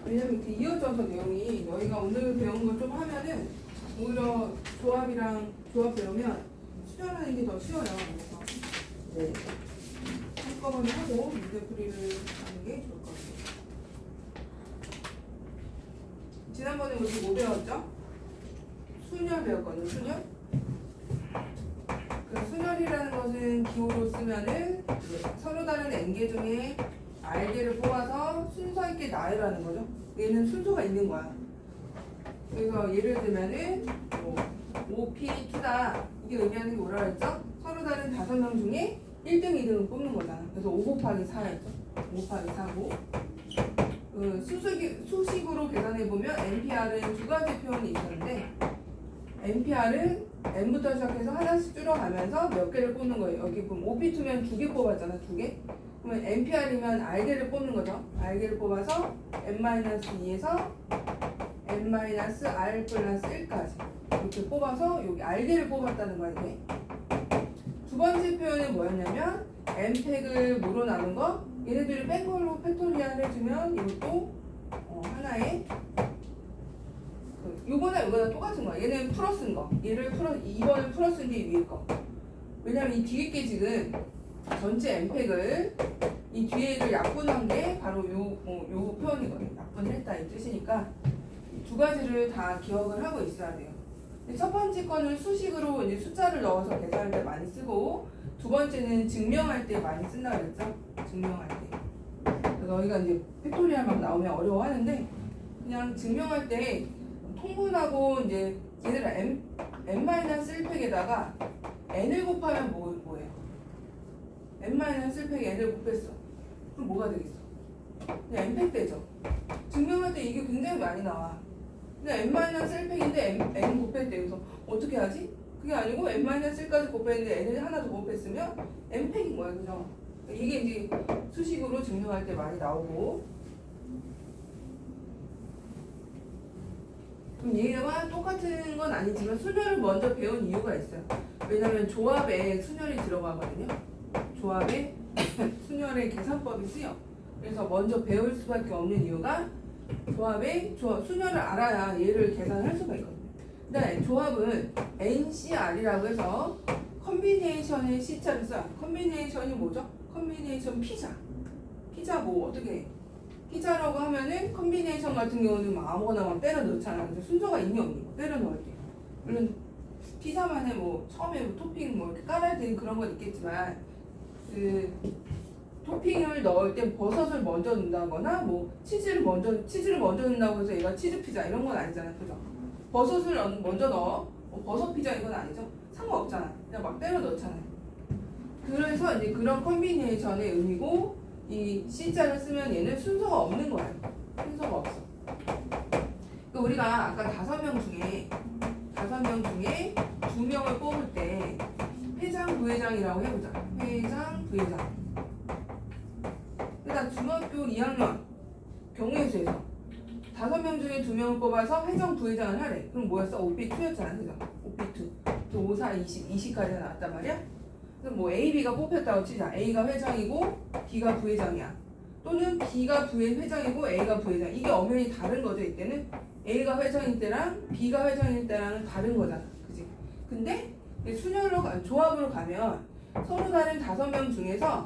왜냐면 이렇게 이어져서 내용이 너희가 오늘 배운 걸 좀 하면은 오히려 조합 배우면 수련하는 게 더 쉬워요. 그래서 네. 한꺼번에 하고 문제풀이를 하는 게 좋을 것 같아요. 지난번에 우리 뭐 배웠죠? 순열 배웠거든요. 순열? 그 순열이라는 것은 기호로 쓰면은 서로 다른 n개 중에 r개를 뽑아서 순서 있게 나열하는 거죠. 얘는 순서가 있는 거야. 그래서 예를 들면은 뭐 OP2다. 이게 의미하는 게 뭐라 그랬죠? 서로 다른 5명 중에 1등, 2등을 뽑는 거잖아. 그래서 5 곱하기 4였죠. 5 곱하기 4고 수식으로 계산해보면 NPR은 두 가지 표현이 있었는데 NPR은 N부터 시작해서 하나씩 줄여가면서 몇 개를 뽑는 거예요. 여기 보면 OP2면 2개 뽑았잖아. 2개. 그러면 NPR이면 R개를 뽑는 거죠. R개를 뽑아서 N-2에서 N-R 플러스 1까지 이렇게 뽑아서 여기 R개를 뽑았다는 거야. 이게 두 번째 표현은 뭐였냐면 N팩을 뭐로 나눈 거? 얘네들이 뺀 걸로 팩토리얼 해주면 이것도 하나의 요거나 똑같은 거야. 얘는 풀어쓴 거. 얘를 2번을 풀어쓴 게 위에 거. 왜냐면 이 뒤에 게 지금 전체 N팩을 이 뒤에를 약분한 게 바로 요 표현이거든요. 약분했다 이 뜻이니까 두 가지를 다 기억을 하고 있어야 돼요. 첫 번째 거는 수식으로 이제 숫자를 넣어서 계산할 때 많이 쓰고 두 번째는 증명할 때 많이 쓴다 그랬죠? 증명할 때. 그래서 너희가 이제 팩토리얼 막 나오면 어려워하는데 그냥 증명할 때 통분하고 이제 얘들아 n-1팩에다가 n을 곱하면 뭐예요? n-1팩에 n을 곱했어. 그럼 뭐가 되겠어? 그냥 n팩 되죠. 증명할 때 이게 굉장히 많이 나와. 근데 n-1팩인데 n 곱했대. 그래서 어떻게 하지? 그게 아니고 n-1까지 곱했는데 n을 하나 더 곱했으면 n팩인 거야. 그죠? 이게 이제 수식으로 증명할 때 많이 나오고 그럼 얘와 똑같은 건 아니지만 순열을 먼저 배운 이유가 있어요. 왜냐면 조합에 순열이 들어가거든요. 조합에 순열의 계산법이 쓰여. 그래서 먼저 배울 수밖에 없는 이유가 순열을 알아야 얘를 계산할 수가 있거든요. 근데 조합은 NCR이라고 해서 컨비네이션의 C자를 써요. 컨비네이션이 뭐죠? 컨비네이션 피자 뭐 어떻게 해? 피자라고 하면은 컨비네이션 같은 경우는 막 아무거나 막 때려 넣잖아. 그래서 순서가 있니 없니? 때려 넣을 때. 물론 피자만의 뭐 처음에 뭐 토핑 뭐 이렇게 깔아야 되는 그런 건 있겠지만 그 토핑을 넣을 때 버섯을 먼저 넣는다거나 뭐 치즈를 먼저 넣는다고 해서 얘가 치즈 피자 이런 건 아니잖아. 그죠? 버섯을 먼저 넣어. 버섯 피자 이건 아니죠. 상관없잖아. 그냥 막 때려 넣잖아요. 그래서 이제 그런 컨비네이션의 의미고 이 C자를 쓰면 얘는 순서가 없는 거예요. 순서가 없어. 그러니까 우리가 아까 5명 중에 2명을 뽑을 때 회장, 부회장이라고 해보자. 회장, 부회장. 일단 중학교 2학년 경우의 수에서 5명 중에 2명을 뽑아서 회장, 부회장을 하래. 그럼 뭐였어? OP2였잖아. 그죠? OP2. 5, 4, 20까지가 나왔단 말이야? 그럼 뭐 A, B가 뽑혔다고 치자. A가 회장이고 B가 부회장이야. 또는 B가 회장이고 A가 부회장. 이게 엄연히 다른 거죠. 이때는 A가 회장일 때랑 B가 회장일 때랑은 다른 거잖아. 그지? 근데 조합으로 가면 서로 다른 5명 중에서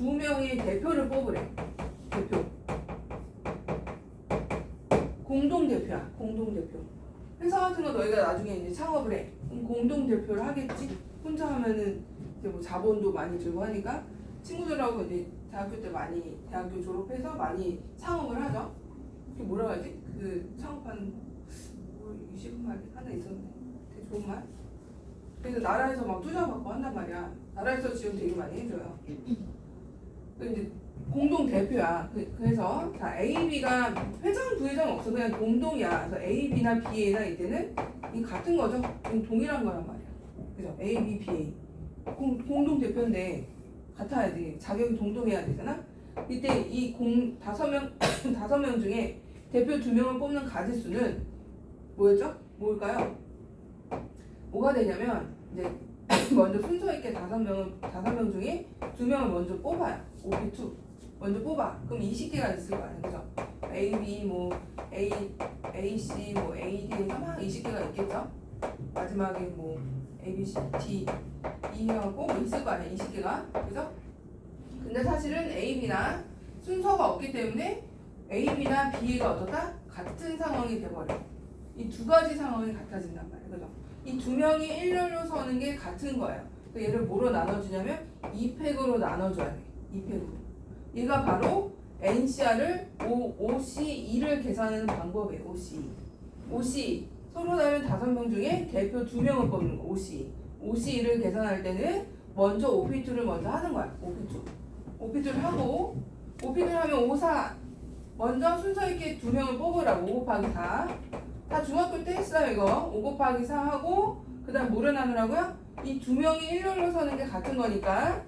2명의 대표를 뽑으래. 대표. 공동대표야. 공동대표. 회사 같은 거 너희가 나중에 이제 창업을 해. 그럼 공동대표를 하겠지? 혼자 하면은 이제 뭐 자본도 많이 들고 하니까 친구들하고 이제 대학교 졸업해서 많이 창업을 하죠. 그게 뭐라고 하지? 그 창업하는 유식한 말 하나 있었는데 되게 좋은 말? 그래서 나라에서 막 투자받고 한단 말이야. 나라에서 지원 되게 많이 해줘요. 이제 공동 대표야. 그래서 자 A, B가 회장, 부회장 없어. 그냥 공동이야. 그래서 A, B나 B나 이때는 이 같은 거죠. 동일한 거란 말이야. 그죠? A, B, B, A. 공동 대표인데 같아야지. 자격이 동동해야 되잖아. 이때 이 5명 중에 대표 2명을 뽑는 가지수는 뭐였죠? 뭘까요? 뭐가 되냐면 이제 먼저 순서 있게 5명 중에 2명을 먼저 뽑아요. OP2. 먼저 뽑아. 그럼 20개가 있을 거 아니야, 그죠? A, B, 뭐 A, A, C, 뭐 A, D 해서 막 20개가 있겠죠? 마지막에 뭐 A, B, C, D, E 하고 뭐 있을 거 아니야, 20개가, 그죠? 근데 사실은 A, B나 순서가 없기 때문에 A, B나 B가 어떻다? 같은 상황이 돼버려. 이 두 가지 상황이 같아진단 말이야, 그죠? 이 두 명이 일렬로 서는 게 같은 거예요. 그러니까 얘를 뭐로 나눠주냐면 2팩으로 나눠줘야 돼. 2팩으로. 얘가 바로 NCR을 OC2를 계산하는 방법이에요. OC2 서로 다른 5명 중에 대표 2명을 뽑는 거. OC2를 계산할 때는 먼저 OP2를 먼저 하는 거야. OP2를 하고 OP2를 하면 5, 4 먼저 순서 있게 2명을 뽑으라고. 5 곱하기 4 다 중학교 때 했어요. 이거 5 곱하기 4 하고 그 다음 뭐를 나누라고요? 이 2명이 일렬로 서는 게 같은 거니까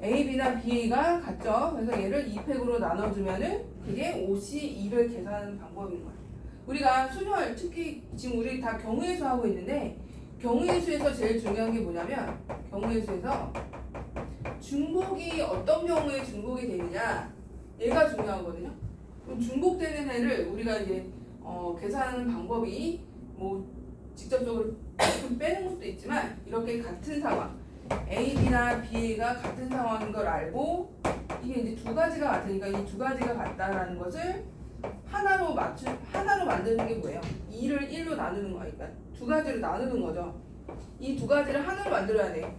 A, B나 B가 같죠. 그래서 얘를 2팩으로 나눠주면은 그게 OC2를 계산하는 방법인 거야. 우리가 순열, 특히 지금 우리 다 경우의 수 하고 있는데 경우의 수에서 제일 중요한 게 뭐냐면 경우의 수에서 중복이 어떤 경우에 중복이 되느냐 얘가 중요하거든요. 그럼 중복되는 애를 우리가 이제 계산하는 방법이 뭐 직접적으로 빼는 것도 있지만 이렇게 같은 상황 A, B나 B가 같은 상황인 걸 알고 이게 이제 두 가지가 같으니까 이 두 가지가 같다라는 것을 하나로 만드는 게 뭐예요? 2를 1로 나누는 거니까 두 가지로 나누는 거죠. 이 두 가지를 하나로 만들어야 돼.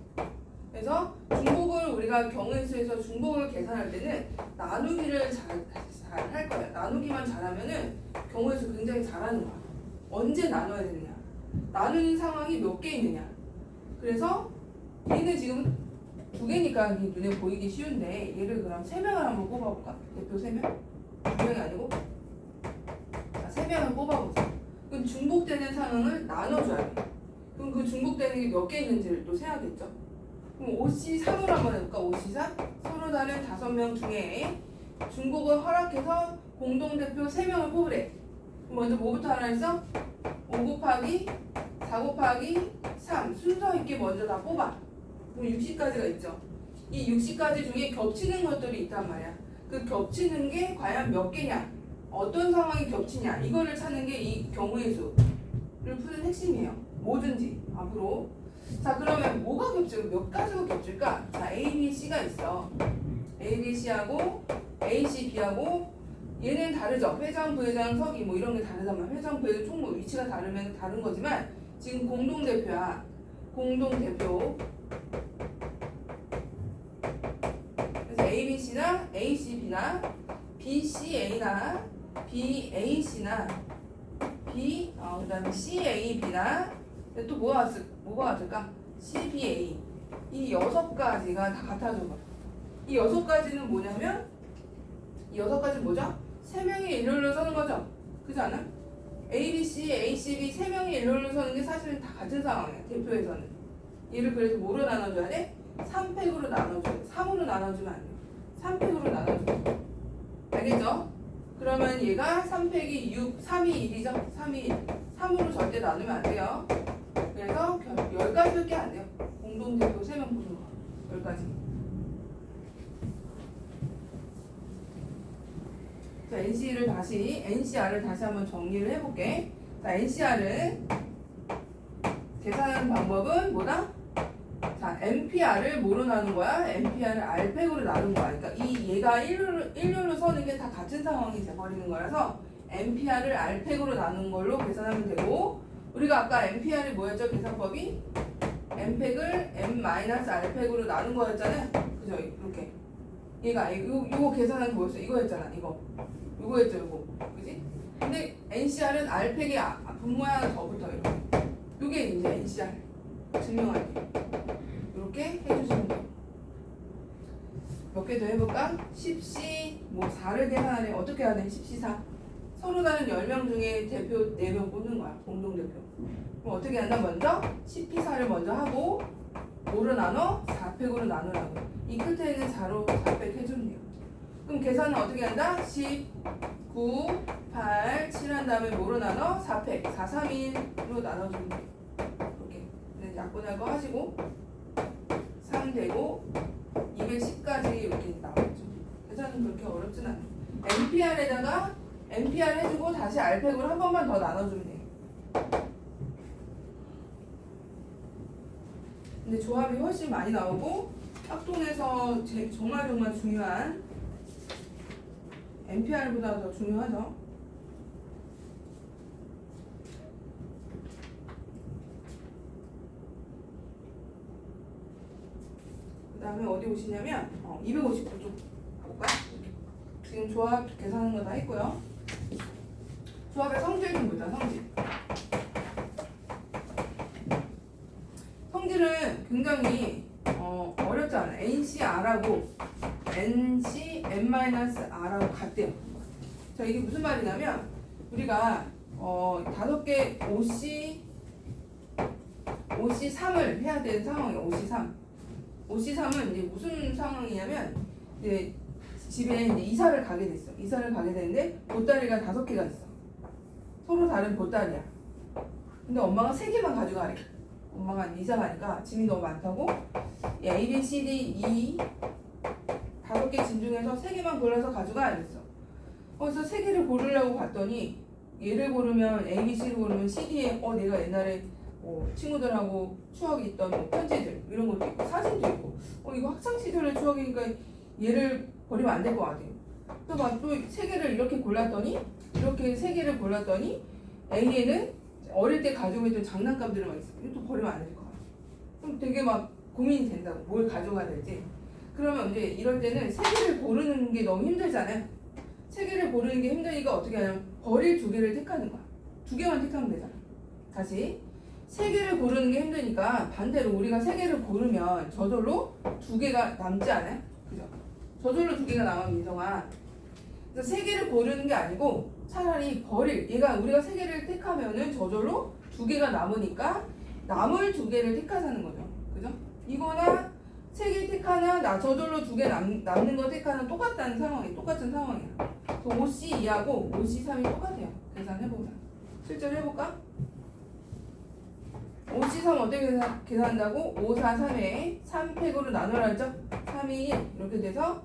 그래서 중복을 우리가 경우의 수에서 중복을 계산할 때는 나누기를 잘 할 거야. 나누기만 잘하면은 경우의 수 굉장히 잘하는 거야. 언제 나눠야 되느냐? 나누는 상황이 몇 개 있느냐? 그래서 얘는 지금 2개니까 눈에 보이기 쉬운데 얘를 그럼 3명을 한번 뽑아볼까? 대표 3명? 2명이 아니고? 자, 3명을 뽑아보자. 그럼 중복되는 상황을 나눠줘야 돼. 그럼 그 중복되는 게 몇 개 있는지를 또 세야겠죠? 그럼 OC3으로 한번 해볼까? OC3? 서로 다른 5명 중에 중복을 허락해서 공동대표 3명을 뽑으래. 그럼 먼저 뭐부터 하라 했어? 5 곱하기 4 곱하기 3 순서 있게 먼저 다 뽑아. 그럼 60가지가 있죠. 이 60가지 중에 겹치는 것들이 있단 말이야. 그 겹치는 게 과연 몇 개냐? 어떤 상황이 겹치냐? 이거를 찾는 게 이 경우의 수를 푸는 핵심이에요. 뭐든지 앞으로. 자, 그러면 뭐가 겹치고 몇 가지가 겹칠까? 자, A, B, C가 있어. A, B, C하고 A, C, B하고 얘는 다르죠. 회장, 부회장, 서기 뭐 이런 게 다르다면 회장, 부회장 총 위치가 다르면 다른 거지만 지금 공동대표야. 공동대표. 그래서 A, B, C나 A, C, B나 B, C, A나 B, A, C나 그다음에 C, A, B나 또 뭐가 왔을까? C, B, A 이 6가지가 다 같아져. 이 6가지는 뭐냐면 이 6가지는 뭐죠? 3명이 일렬로 서는 거죠. 그렇지 않아? A, B, C, A, C, B 3명이 일렬로 서는 게 사실은 다 같은 상황이야. 대표에서는. 얘를 그래서 뭐로 나눠줘야 돼? 3팩으로 나눠줘야 돼. 3으로 나눠주면 안 돼. 3팩으로 나눠줘야 돼. 알겠죠? 그러면 얘가 3팩이 6, 3이 1이죠? 3이 1. 3으로 절대 나누면 안 돼요. 그래서 10가지밖에 안 돼요. 공동대표 3명 보는 거. 10가지. 자, NCR을 다시 한번 정리를 해볼게. 자, NCR은 계산하는 방법은 뭐다? 자, NPR을 뭐로 나눈 거야? NPR을 R팩으로 나눈 거야. 그러니까 얘가 일렬로 서는 게 다 같은 상황이 돼버리는 거라서 NPR을 R팩으로 나눈 걸로 계산하면 되고 우리가 아까 NPR이 뭐였죠? 계산법이? N팩을 N-R팩으로 나눈 거였잖아요. 그죠? 이렇게. 얘가 요거 계산한 거 뭐였어? 이거였잖아. 요거였죠, 요거. 그지? 근데 NCR은 R팩에 분모에 하나 더 붙어, 이렇게. 요게 이제 NCR. 증명할 때. 이렇게 해주시면 돼요. 몇 개 더 해볼까? 10C, 4를 계산하래. 어떻게 하래? 10C 4. 서로 다른 10명 중에 대표 4명 뽑는 거야. 공동대표. 그럼 어떻게 한다? 먼저 10P 4를 먼저 하고, 뭐로 나눠? 4팩으로 나누라고. 이 끝에 있는 4로 4팩 해주면 돼요. 그럼 계산은 어떻게 한다? 10, 9, 8, 7 한 다음에 뭐로 나눠? 4팩. 4, 3, 1로 나눠주면 돼요. 이렇게. 네, 약분할 거 하시고, 3 되고, 210까지 이렇게 나오죠. 계산은 하면 그렇게 어렵진 않아. NPR에다가 NPR 해주고 다시 알팩으로 한 번만 더 나눠주면 돼. 근데 조합이 훨씬 많이 나오고 합동에서 정말 중요한 NPR보다 더 중요하죠. 그 다음에 어디 오시냐면 259쪽 가볼까요? 지금 조합 계산하는 거 다 했고요. 조합의 성질 좀 보자. 성질은 굉장히 어렵지 않아요. NCR하고 NCN-R하고 같대요. 자, 이게 무슨 말이냐면 우리가 5개 OC3을 해야 되는 상황이에요. OC3은 이제 무슨 상황이냐면 이제 집에 이제 이사를 가게 됐어. 이사를 가게 되는데 보따리가 5개가 있어. 서로 다른 보따리야. 근데 엄마가 3개만 가져가래. 엄마가 이사 가니까 짐이 너무 많다고 A, B, C, D, E 5개 짐 중에서 3개만 골라서 가져가 이랬어. 그래서 3개를 고르려고 갔더니 얘를 고르면 A, B, C를 고르면 CD에 내가 옛날에 친구들하고 추억이 있던 편지들 이런 것도 있고 사진도 있고 이거 학창시절의 추억이니까 얘를 버리면 안 될 것 같아요. 또 막 또 3개를 이렇게 골랐더니 이렇게 3개를 골랐더니 A에는 어릴 때 가지고 있던 장난감들을 막 있어. 이것도 버리면 안 될 것 같아. 그럼 되게 막 고민이 된다고. 뭘 가져가야 될지. 그러면 이제 이럴 때는 3개를 고르는 게 너무 힘들잖아요. 3개를 고르는 게 힘드니까 어떻게 하냐면 버릴 2개를 택하는 거야. 2개만 택하면 되잖아. 다시 3개를 고르는 게 힘드니까 반대로 우리가 3개를 고르면 저절로 2개가 남지 않아요? 그죠? 저절로 2개가 남아 민성아. 그래서 3개를 고르는 게 아니고 차라리 얘가 우리가 3개를 택하면은 저절로 2개가 남으니까 남을 2개를 택하자는 거죠. 그죠? 이거나 3개 택하나 저절로 2개 남는 거 택하나 똑같은 상황이야. 그래서 OC2하고 OC3이 똑같아요. 계산해보자. 실제로 해볼까? OC3 어떻게 계산한다고? 5, 4, 3에 3팩으로 나누라 했죠? 3, 2, 1 이렇게 돼서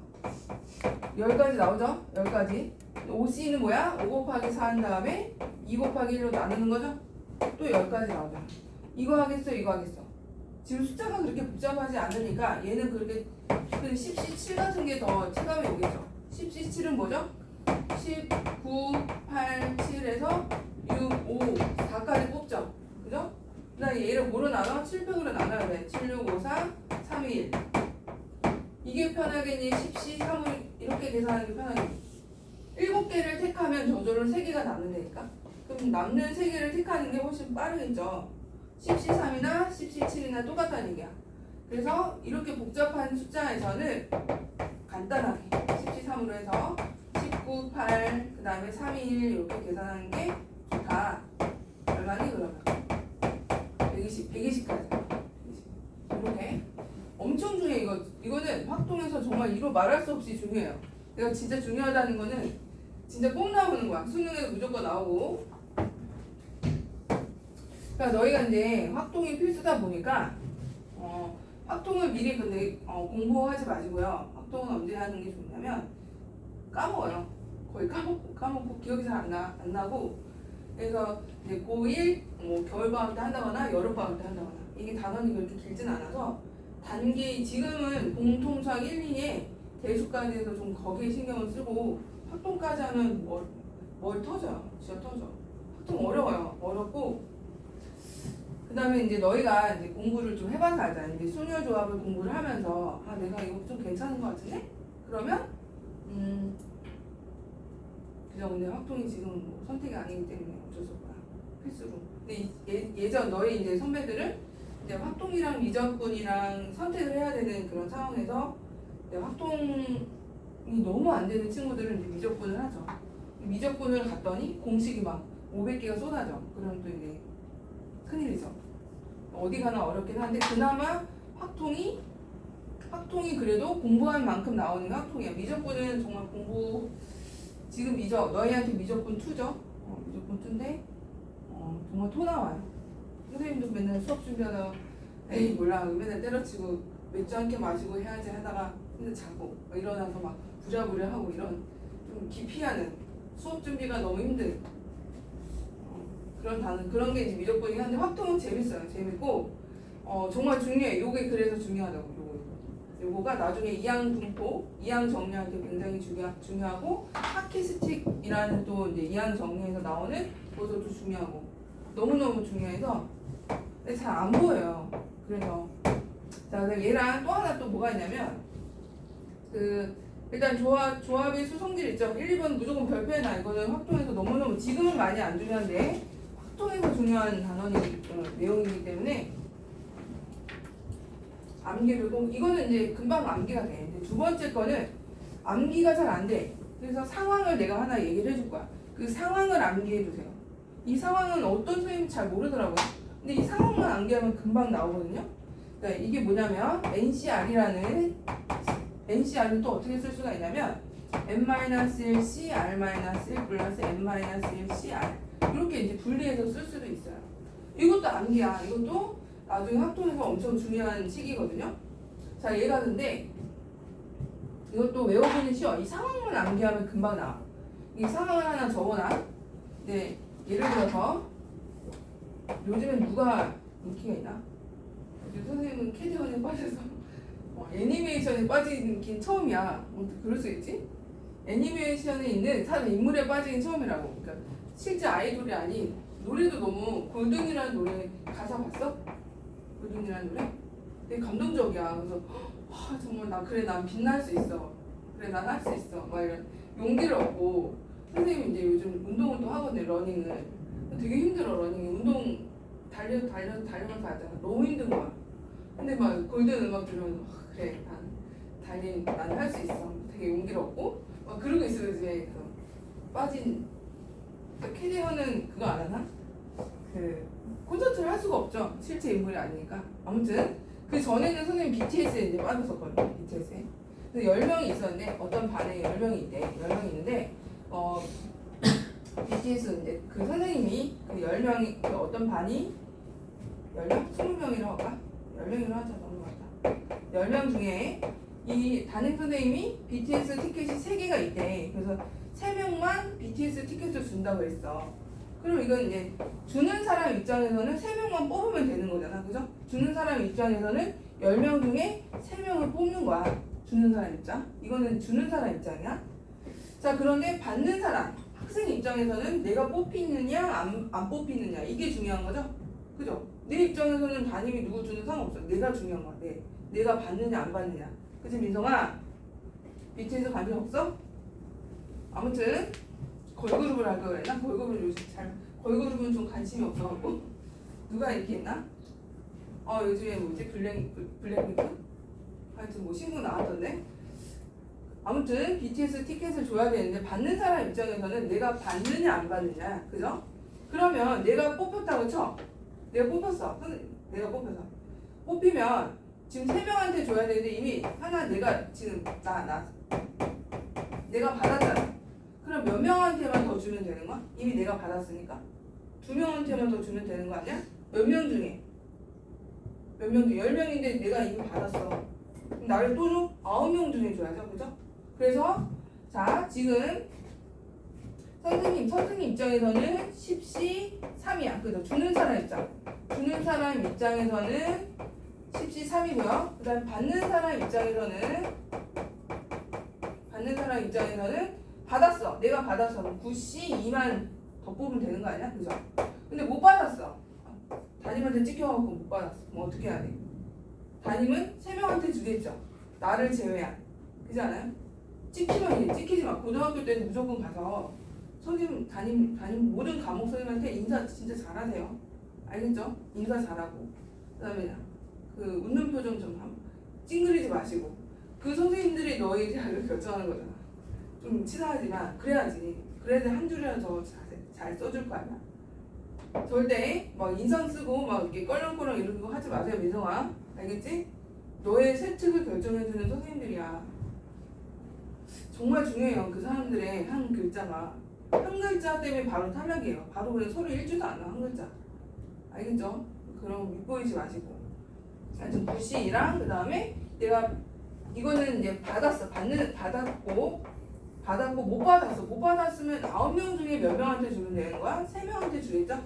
10가지 나오죠? 10가지. OC는 뭐야? 5 곱하기 4 한 다음에 2 곱하기 1로 나누는 거죠? 또 10가지 나오죠. 이거 하겠어? 이거 하겠어? 지금 숫자가 그렇게 복잡하지 않으니까 얘는 그렇게 10C7 같은 게 더 체감이 오겠죠? 10C7은 뭐죠? 10, 9, 8, 7에서 6, 5, 4까지 뽑죠? 그죠? 그 다음에 얘를 뭐로 나눠? 7팩으로 나눠야 돼. 7, 6, 5, 4, 3, 2, 1 이게 편하겠니? 10C, 3을 이렇게 계산하는 게 편하겠니? 7개를 택하면 저절로 3개가 남는다니까? 그럼 남는 3개를 택하는 게 훨씬 빠르겠죠? 10C3이나 10C7이나 똑같다는 얘기야. 그래서 이렇게 복잡한 숫자에서는 간단하게 10C3으로 해서 19, 8, 그 다음에 3, 2, 1 이렇게 계산하는 게 좋다. 얼마니 그러면? 120까지. 이렇게. 엄청 중요해. 이거는 확동에서 정말 이로 말할 수 없이 중요해요. 내가 진짜 중요하다는 거는 진짜 꼭 나오는 거야. 수능에도 무조건 나오고. 그러니까 너희가 이제 확동이 필수다 보니까 확동을 미리 근데 공부하지 마시고요. 확동은 언제 하는 게 좋냐면 까먹어요. 거의 까먹고 기억이 잘 안 나고 그래서 이제 고1 겨울방학 때 한다거나 여름방학 때 한다거나 이게 단원이 그렇게 길진 않아서 단기 지금은 공통수학 1, 2에 대수까지 해서 좀 거기에 신경을 쓰고 확동까지 하면 뭘 터져요. 진짜 터져. 확동 어려워요. 어렵고 그 다음에 이제 너희가 이제 공부를 좀 해봐서 알잖아. 이제 순열조합을 공부를 하면서 내가 이거 좀 괜찮은 것 같은데? 그러면 그냥 오늘 확동이 지금 선택이 아니기 때문에 어쩔 수 없다. 필수로. 근데 예전 너희 이제 선배들은 이제 확동이랑 미적분이랑 선택을 해야 되는 그런 상황에서 확동이 너무 안 되는 친구들은 이제 미적분을 하죠. 미적분을 갔더니 공식이 막 500개가 쏟아져. 그럼 또 이제 큰일이죠. 어디 가나 어렵긴 한데 그나마 확동이 그래도 공부한 만큼 나오는 게 확동이야. 미적분은 정말 지금 너희한테 미적분 2죠. 미적분 2인데 정말 토 나와요. 선생님도 맨날 수업 준비하다가 에이 몰라 맨날 때려치고 맥주 한 캔 마시고 해야지 하다가 근데 자고 일어나서 막 부랴부랴하고 이런 좀 기피하는 수업 준비가 너무 힘든 그런 단어 그런 게 이제 미적분이긴 한데 확통은 재밌어요. 재밌고 정말 중요해. 요게 그래서 중요하다고. 요거가 나중에 이항 분포, 이항 정리할 때 굉장히 중요하고 하키스틱이라는 또 이제 이항 정리에서 나오는 그것도 중요하고 너무너무 중요해서 잘 안 보여요. 그래서 자 얘랑 또 하나 또 뭐가 있냐면 일단 조합의 수성질 있죠. 1, 2번 무조건 별표해놔. 이거는 확통에서 너무너무 지금은 많이 안 중요한데 확통에서 중요한 내용이기 때문에 암기를 꼭 이거는 이제 금방 암기가 돼. 근데 두 번째 거는 암기가 잘 안 돼. 그래서 상황을 내가 하나 얘기를 해줄 거야. 그 상황을 암기해 주세요. 이 상황은 어떤 선생님이 잘 모르더라고요. 근데 이 상황만 암기하면 금방 나오거든요. 그러니까 이게 뭐냐면 NCR이라는 NCR은 또 어떻게 쓸 수가 있냐면 n-1 c r-1 플러스 n-1 c r 이렇게 이제 분리해서 쓸 수도 있어요. 이것도 암기야. 이것도 나중에 학통에서 엄청 중요한 시기거든요. 자, 얘가 근데 이것도 외워보기 쉬워. 이 상황만 암기하면 금방 나와. 이 상황을 하나 적어놔. 네, 예를 들어서 요즘엔 누가 인기가 있나? 요즘 선생님은 캐디언에 빠져서 애니메이션에 빠진 긴 처음이야. 어떻게 그럴 수 있지? 애니메이션에 있는 사람 인물에 빠진 처음이라고. 그러니까 실제 아이돌이 아닌 노래도 너무 골든이라는 노래 가사 봤어? 골든이라는 노래? 되게 감동적이야. 그래서 정말 난 빛날 수 있어. 그래 난 할 수 있어. 막 이런 용기를 얻고 선생님이 이제 요즘 운동을 또 하거든요. 러닝을. 되게 힘들어 러닝이. 운동 달려서 하잖아. 너무 힘든 거야. 근데 막 골든 음악 들으면서 그래 난 할 수 있어. 되게 용기를 얻고 막 그러고 있어요. 요즘에 빠진 캐디언은 그거 안 하나? 콘서트를 할 수가 없죠. 실제 인물이 아니니까. 아무튼 그 전에는 선생님 BTS에 이제 빠졌었거든요. BTS에. 그래서 10명이 있었는데 어떤 반에 10명이 있대. 10명이 있는데 BTS 이제 그 선생님이 그 10명이 그 어떤 반이 10명? 20명이라고 할까? 10명이라고 하자. 너무 많다. 10명 중에 이 담임 선생님이 BTS 티켓이 3개가 있대. 그래서 3명만 BTS 티켓을 준다고 했어. 그럼 이건 이제 주는 사람 입장에서는 3명만 뽑으면 되는 거잖아. 그죠? 주는 사람 입장에서는 10명 중에 3명을 뽑는 거야. 주는 사람 입장. 이거는 주는 사람 입장이야. 자, 그런데 받는 사람, 학생 입장에서는 내가 뽑히느냐 안 뽑히느냐 이게 중요한 거죠. 그죠? 내 입장에서는 담임이 누구 주는 상관없어. 내가 중요한 거야. 내가 받느냐 안 받느냐. 그치 민성아? BTS 관심 없어? 아무튼 걸그룹을 할 걸 그랬나? 걸그룹은 좀 관심이 없어갖고 누가 이렇게 했나? 요즘에 뭐지? 블랙핑크? 하여튼 뭐 신곡 나왔던데? 아무튼 BTS 티켓을 줘야 되는데 받는 사람 입장에서는 내가 받느냐 안 받느냐. 그죠? 그러면 내가 뽑혔다고 쳐. 내가 뽑혔어. 내가 뽑혀서 뽑히면 지금 3명한테 줘야 되는데 이미 하나 내가 지금 내가 받았잖아. 그럼 몇 명한테만 더 주면 되는 거야? 이미 내가 받았으니까 2명한테만 더 주면 되는 거 아니야? 몇 명 중에 10명인데 내가 이미 받았어. 그럼 나를 또 줘? 9명 중에 줘야죠. 그죠? 그래서 자 지금 선생님 입장에서는 10시 3이야. 그죠? 주는 사람 입장에서는 10시 3이고요. 그 다음 받는 사람 입장에서는 받았어. 내가 받았어. 9시 2만 더 뽑으면 되는 거 아니야? 그죠? 근데 못 받았어. 담임한테 찍혀갖고 못 받았어. 그럼 어떻게 해야 돼? 담임은 3명한테 주겠죠. 나를 제외한. 그렇지 않아요? 찍히지 마. 고등학교 때는 무조건 가서 선생님, 담임 모든 과목 선생님한테 인사 진짜 잘하세요. 알겠죠? 인사 잘하고. 그 다음에 그 웃는 표정 좀 찡그리지 마시고. 그 선생님들이 너의 대학을 결정하는 거잖아. 좀 친하지만 그래야지. 그래야지 한 줄이라도 더 잘 써줄 거 아니야. 절대 막 인상 쓰고 막 이렇게 껄렁껄렁 이런 거 하지 마세요, 민성아. 알겠지? 너의 세특을 결정해주는 선생님들이야. 정말 중요해요. 그 사람들의 한 글자가. 한 글자 때문에 바로 탈락이에요. 바로 그냥 서로 읽지도 않아, 한 글자. 알겠죠? 그럼 윗보이지 마시고. 하여튼 9시랑 그 다음에 내가 이거는 이제 받았고 못 받았어. 못 받았으면 9명 중에 몇 명한테 주면 되는 거야? 3명한테 주겠죠?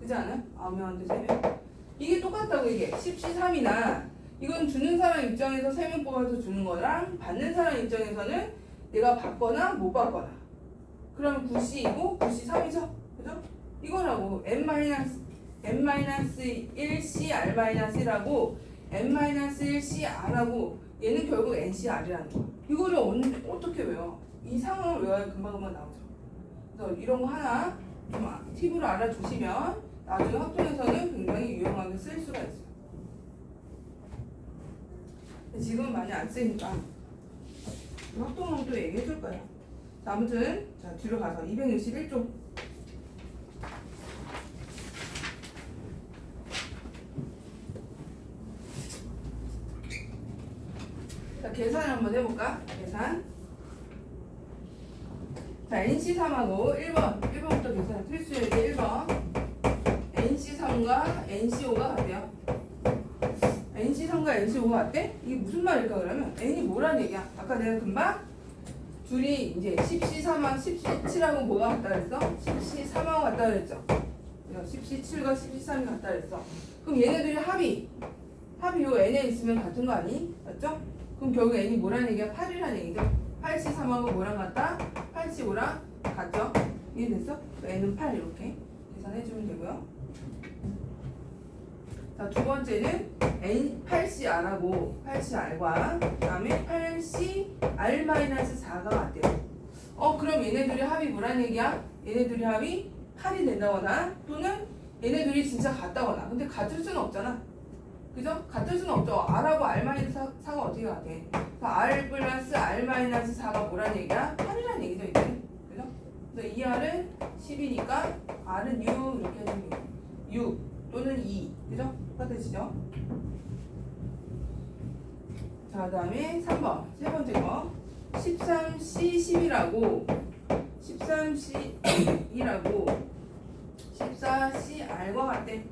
그지 않아요? 9명한테 3명. 이게 똑같다고 이게 10C3이나 이건 주는 사람 입장에서 3명 뽑아서 주는 거랑 받는 사람 입장에서는 내가 받거나 못 받거나. 그러면 9C이고 9C3이죠? 그죠? 이거라고 n-1C R-C라고 n-1C R하고 얘는 결국 NCR이라는 거야. 이거를 어떻게 외워? 이 상황을 외워야 금방금방 나오죠. 그래서 이런 거 하나 좀 팁으로 알아주시면 나중에 확정에서는 굉장히 유용하게 쓸 수가 있어요. 근데 지금은 많이 안 쓰니까 확정하면 또 얘기해 줄 거예요. 자, 아무튼 자 뒤로 가서 261쪽. 자, 계산을 한번 해볼까? 계산. 자, NC3하고 1번부터 계산해. 필수예기 1번. NC3과 NC5가 같대요. NC3과 NC5가 같대? 이게 무슨 말일까 그러면? N이 뭐란 얘기야? 아까 내가 금방 둘이 이제 10C3하고 10C7하고 뭐가 같다 그랬어? 10C3하고 같다 그랬죠? 10C7과 10C3이 같다 그랬어. 그럼 얘네들이 합이 요 N에 있으면 같은 거 아니? 맞죠? 그럼 결국 N이 뭐란 얘기야? 8이란 얘기죠? 8C3하고 뭐랑 같다? 8C5랑 같죠? 이해됐어? N은 8 이렇게 계산해주면 되고요. 자, 두 번째는 N 8CR하고 8CR과 그 다음에 8CR-4가 같대요. 그럼 얘네들이 합이 뭐란 얘기야? 얘네들이 합이 8이 된다거나 또는 얘네들이 진짜 같다거나. 근데 같을 수는 없잖아. 그죠? 같을 수는 없죠. R하고 R-4가 어떻게 같아? R 플러스 R-4가 뭐란 얘기야? 8이란 얘기죠, 이제. 그죠? 그래서 이 R은 10이니까 R은 6 이렇게 해주면 6 또는 2. 그죠? 똑같으시죠? 자, 그 다음에 3번. 세 번째 거. 13C10이라고 13C2라고 14CR과 같대.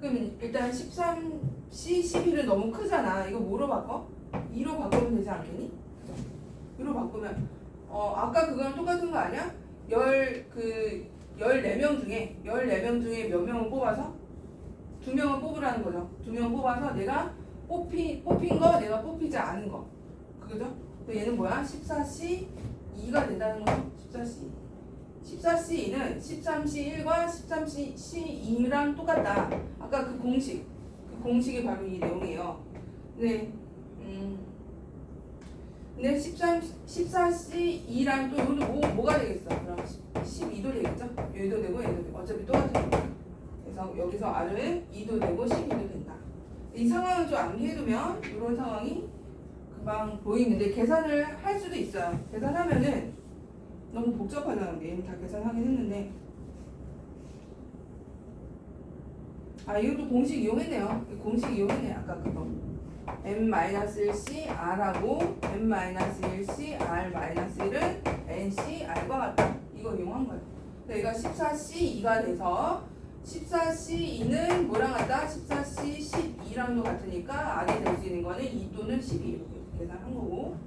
그럼 일단 13C11은 너무 크잖아. 이거 뭐로 바꿔? 2로 바꾸면 되지 않겠니? 그죠? 2로 바꾸면 아까 그거랑 똑같은 거 아니야? 14명 중에 몇 명을 뽑아서 2명을 뽑으라는 거죠. 2명 뽑아서 내가 뽑힌 거 내가 뽑히지 않은 거. 그죠? 얘는 뭐야? 14C2가 된다는 거죠. 14C. 14C2는 13C1과 13C2랑 똑같다. 아까 그 공식이 바로 이 내용이에요. 네. 근데 14C2랑 또 이것도 뭐가 되겠어? 그럼 12도 되겠죠? 얘도 되고 얘도 되고 어차피 똑같은 거. 그래서 여기서 R은 2도 되고 12도 된다. 이 상황을 좀 암기해두면 이런 상황이 금방 보이는데 계산을 할 수도 있어요. 계산하면은 너무 복잡하잖아. 이미 다 계산하긴 했는데 이것도 공식 이용했네요. 공식 이용했네. 아까 그거 n-1c r하고 n-1c r-1은 nc r과 같다. 이거 이용한 거예요. 그러니까 얘가 14c2가 돼서 14c2는 뭐랑 같다? 14c 12랑도 같으니까 r이 될 수 있는 거는 2 또는 12 이렇게 계산한 거고.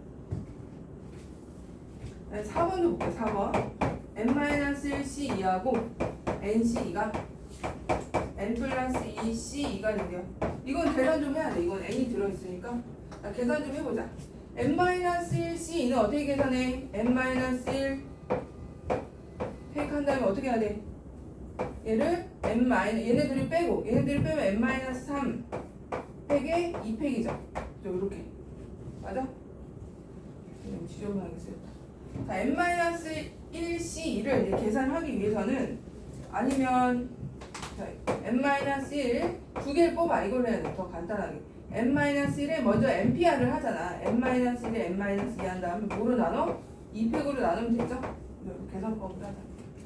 4번도 볼게요. 4번 n-1c2하고 nc2가 n 플러스 2c2가 된대요. 이건 계산 좀 해야 돼. 이건 n이 들어있으니까. 자, 계산 좀 해보자. n-1c2는 어떻게 계산해? n-1 페이크한 다음에 어떻게 해야 돼? 얘를 얘네들이 빼면 n-3 팩에 2팩이죠. 이렇게 맞아? 지저분하게 쓰였다. 자, n-1c2를 계산하기 위해서는 아니면 n-1 두 개를 뽑아. 이걸로 해야 돼. 더 간단하게. n-1에 먼저 nPR을 하잖아. n-1에 n-2 한 다음에 뭐로 나눠? 2팩으로 나누면 되죠? 계산법을 하자.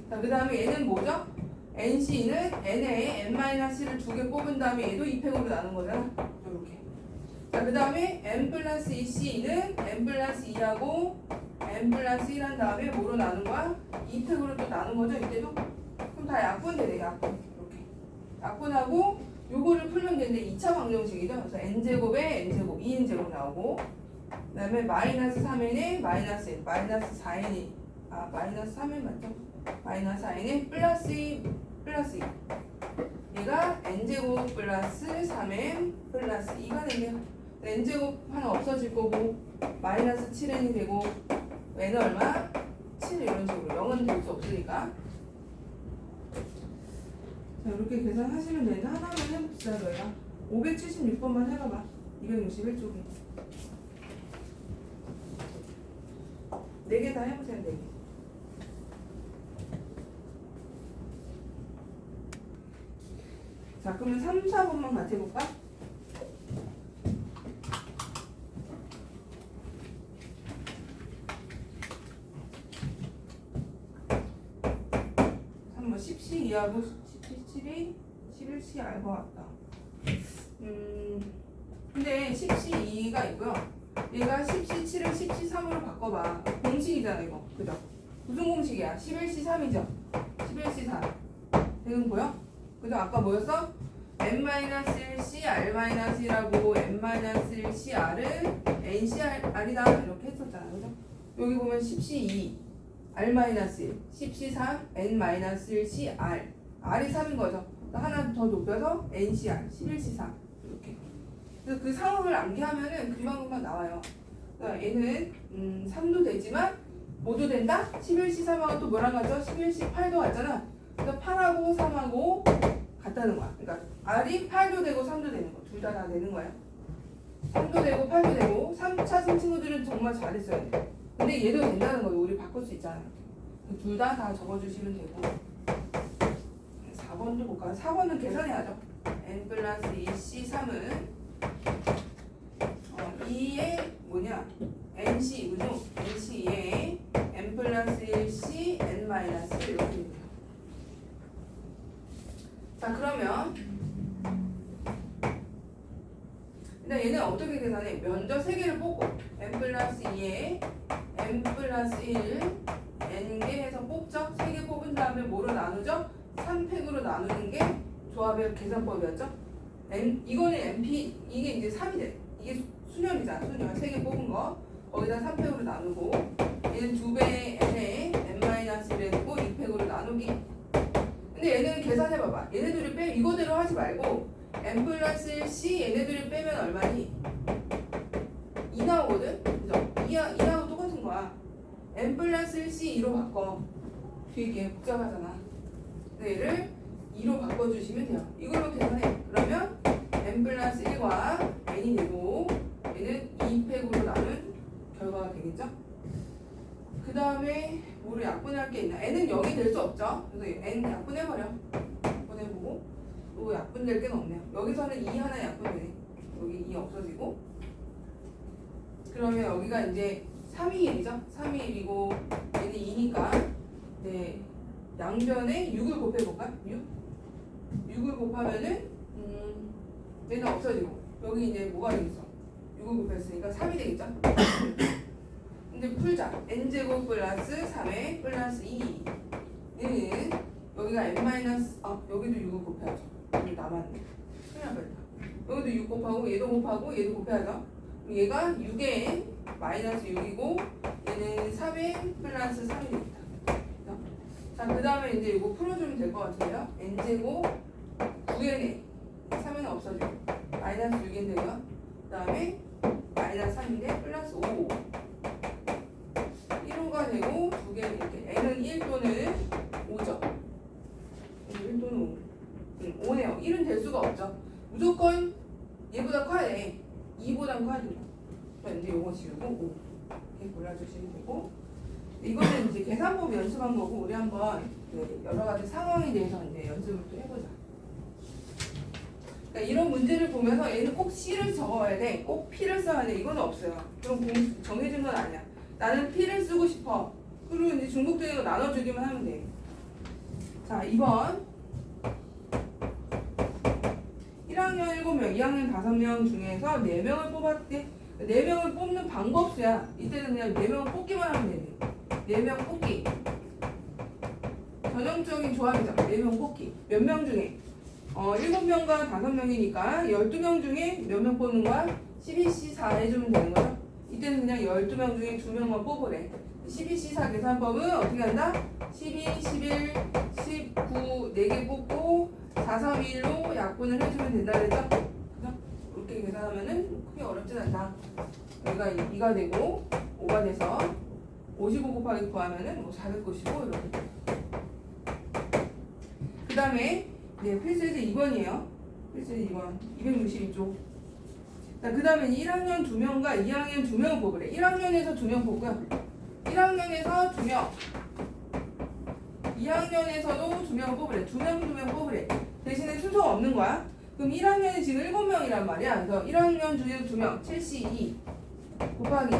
자, 그 다음에 얘는 뭐죠? NC는 n에 n-를 두 개 뽑은 다음에 얘도 2팩으로 나눈 거잖아. 이렇게. 자, 그 다음에 n 플러스 2c는 n 플러스 2하고 n 플러스 1 한 다음에 뭐로 나눈 거야? 2팩으로 또 나눈 거죠, 이때도? 그럼 다 약분 되네, 약분. 이렇게. 약분하고 요거를 풀면 되는데 2차 방정식이죠. 그래서 n제곱에 n제곱, 2n제곱 나오고 그 다음에 마이너스 3n에 마이너스 1, 마이너스 4n이 마이너스 3n 맞죠? 마이너스 4n에 플러스 2 플러스 2 얘가 n제곱 플러스 3n 플러스 2가 되네요. n제곱 하나 없어질 거고 마이너스 7n이 되고 n은 얼마? 7 이런 식으로 0은 될 수 없으니까. 자 이렇게 계산하시면 되는데 하나만 해봅시다. 저희가 576번만 해봐봐. 261쪽에 4개 다 해보세요. 4개. 자 그러면 3, 4번만 같이 해볼까? 한번 10시 2하고 17이 11시 알 것 같다. 근데 10시 2가 있고요. 얘가 10시 7을 10시 3으로 바꿔봐. 공식이잖아 이거. 그죠? 무슨 공식이야? 11시 3이죠? 11시 3. 지금 보여? 그죠? 아까 뭐였어? n-1c r-1이라고 n-1c r은 nc r이다 이렇게 했었잖아. 그죠? 여기 보면 10시 2 r-1 10시 3 n-1c r r이 3인 거죠. 하나 더 높여서 nc r 11시 3 이렇게. 그래서 그 상업을 암기하면은 금방금방 나와요. 그러니까 얘는 3도 되지만 뭐도 된다? 11시 3하고 또 뭐랑 같죠? 11시 8도 같잖아. 그래서 8하고 3하고 같다는 거야. 그러니까 R이 8도 되고 3도 되는 거. 둘 다 되는 거야. 3도 되고 8도 되고 3차선 친구들은 정말 잘했어야 돼. 근데 얘도 된다는 거예요. 우리 바꿀 수 있잖아. 둘 다 적어주시면 되고. 4번도 볼까요? 4번은 계산해야죠. n 플러스 2c3은 2에 뭐냐? nc 그죠? nc에 n 플러스 1c n 마이너스 이렇게 됩니다. 자 그러면 일단 얘는 어떻게 계산해? 면적 3개를 뽑고 n 플러스 2에 n 플러스 1 n개 해서 뽑죠? 3개 뽑은 다음에 뭐로 나누죠? 3팩으로 나누는 게 조합의 계산법이었죠? 이거는 np 이게 이제 3이 돼. 이게 수렴이잖아. 수렴 3개 뽑은 거 거기다 3팩으로 나누고 얘는 2배의 n에 n-1을 했고 2팩으로 나누기. 근데 얘네는 계산해봐봐. 얘네들을 빼 이거대로 하지 말고 n 플러스 c 얘네들을 빼면 얼마니? 2 나오거든? 그죠? 2하고 똑같은 거야. n 플러스 c 2로 바꿔. 되게 복잡하잖아. 얘를 2로 바꿔주시면 돼요. 이걸로 계산해. 그러면 n 플러스 1과 n이 되고 얘는 2팩으로 나눈 결과가 되겠죠? 그 다음에 뭐를 약분할 게 있나? n은 0이 될 수 없죠? 그래서 n 약분해버려. 약분해보고 또 약분될 게 없네요. 여기서는 2 하나 약분되네. 여기 2 없어지고 그러면 여기가 이제 3이 1이죠? 3이 1이고 얘는 2니까 네, 양변에 6을 곱해볼까? 6을 곱하면은 얘는 없어지고 여기 이제 뭐가 되겠어? 6을 곱했으니까 3이 되겠죠? 근데 풀자. n제곱 플러스 3의 플러스 2는 여기가 n 여기도 6을 곱해야죠. 여기 남았네. 여기도 6 곱하고 얘도 곱하고 얘도 곱해야죠. 얘가 6의 마이너스 6이고 얘는 3의 플러스 3이 됩니다. 자, 그 다음에 이제 이거 풀어주면 될 것 같은데요. n제곱 9n에 3은 없어지고 마이너스 6인데요. 그 다음에 마이너스 3인데 플러스 5 1호가 되고 2개는 이렇게 n은 1 또는 5죠. 1 또는 5 5네요. 1은 될 수가 없죠. 무조건 얘보다 커야 돼. 2보단 커야 된다. 그래서 이제 요거 지우고 5 이렇게 골라주시면 되고 이거는 이제 계산법 연습한 거고 우리 한번 여러 가지 상황에 대해서 이제 연습을 또 해보자. 그러니까 이런 문제를 보면서 얘는 꼭 C를 적어야 돼. 꼭 P를 써야 돼. 이건 없어요. 그럼 정해진 건 아니야. 나는 P를 쓰고 싶어. 그리고 이제 중복되는 거 나눠주기만 하면 돼. 자, 2번. 1학년 7명, 2학년 5명 중에서 4명을 뽑았대. 4명을 뽑는 방법수야. 이때는 그냥 4명을 뽑기만 하면 되네. 4명 뽑기. 전형적인 조합이죠. 4명 뽑기. 몇 명 중에? 7명과 5명이니까 12명 중에 몇 명 뽑는 거야? 12C 4 해주면 되는 거죠. 이때는 그냥 12명 중에 2명만 뽑으래. 12C4 계산법은 어떻게 한다? 12, 11, 19 4개 뽑고 4, 3, 1로 약분을 해주면 된다 그랬죠? 그죠? 이렇게 계산하면은 크게 어렵진 않다. 여기가 2가 되고 5가 돼서 55 곱하기 9 하면은 뭐 495 이렇게. 그 다음에 필수에서 2번이에요. 필수에서 2번 262쪽. 자, 그 다음에 1학년 2명과 2학년 2명을 뽑으래. 1학년에서 2명 뽑고요. 1학년에서 2명. 2학년에서도 2명을 뽑으래. 2명 뽑으래. 대신에 순서가 없는 거야. 그럼 1학년이 지금 7명이란 말이야. 그래서 1학년 중에 2명, 7C2 곱하기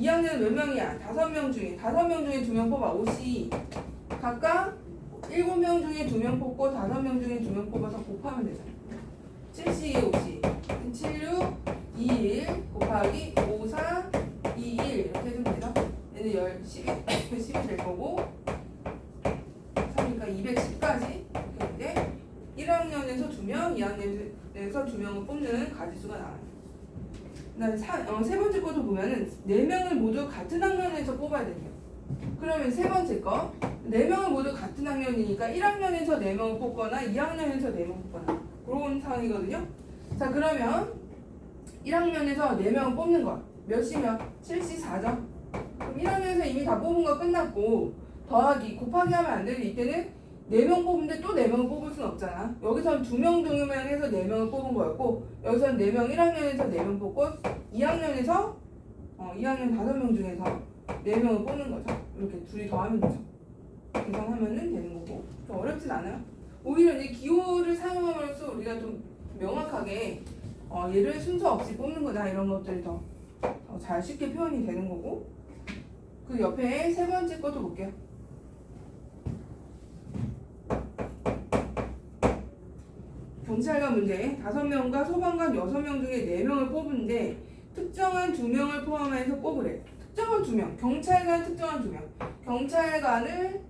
2학년은 몇 명이야? 5명 중에 2명 뽑아 5C2 각각 7명 중에 2명 뽑고 5명 중에 2명 뽑아서 곱하면 되잖아. 7C2에 5C 76, 21 곱하기 54, 21 이렇게 해주면 되죠? 얘는 10이 될 거고 3이니까 210까지 이렇게 되는데 1학년에서 2명, 2학년에서 2명을 뽑는 가지수가 나와요. 그다음에 세 번째 것도 보면은 4명을 모두 같은 학년에서 뽑아야 돼요. 그러면 세 번째 거 4명을 모두 같은 학년이니까 1학년에서 4명을 뽑거나 2학년에서 4명을 뽑거나 그런 상황이거든요. 자, 그러면 1학년에서 4명을 뽑는 거 몇 시면 7C4죠. 그럼 1학년에서 이미 다 뽑은 거 끝났고 더하기 곱하기 하면 안 되지. 이때는 4명 뽑는데 또 4명을 뽑을 순 없잖아. 여기서는 2명, 2명 해서 4명을 뽑은 거였고 여기서는 4명 1학년에서 4명 뽑고 2학년에서 2학년 5명 중에서 4명을 뽑는 거죠. 이렇게 둘이 더하면 되죠. 계산하면 되는 거고 좀 어렵진 않아요. 오히려 이제 기호를 사용함으로써 우리가 좀 명확하게 얘를 순서 없이 뽑는 거다 이런 것들이 더 잘 쉽게 표현이 되는 거고 그 옆에 세 번째 것도 볼게요. 경찰관 문제 5명과 소방관 6명 중에 4명을 뽑은데 특정한 2명을 포함해서 뽑으래. 특정한 2명 경찰관 특정한 2명 경찰관을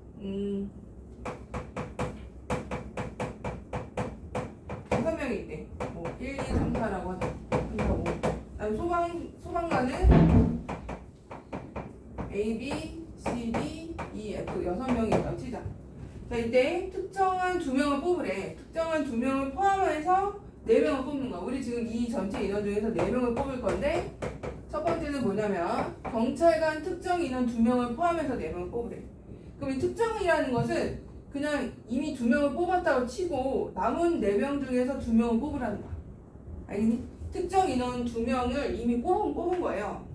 5명이 있대. 뭐 1, 2, 3, 4라고 하자. 3, 4, 5. 그다음에 소방관은 A, B, C, D, E, F 6명이 있다고 치자. 자, 이때 특정한 2명을 뽑으래. 특정한 2명을 포함해서 4명을 뽑는 거야. 우리 지금 이 전체 인원 중에서 4명을 뽑을 건데 첫 번째는 뭐냐면 경찰관 특정 인원 2명을 포함해서 4명을 뽑으래. 그럼 이 특정이라는 것은 그냥 이미 2명을 뽑았다고 치고 남은 4명 중에서 2명을 뽑으라는 거야. 알겠니? 특정 인원 2명을 이미 뽑은 거예요.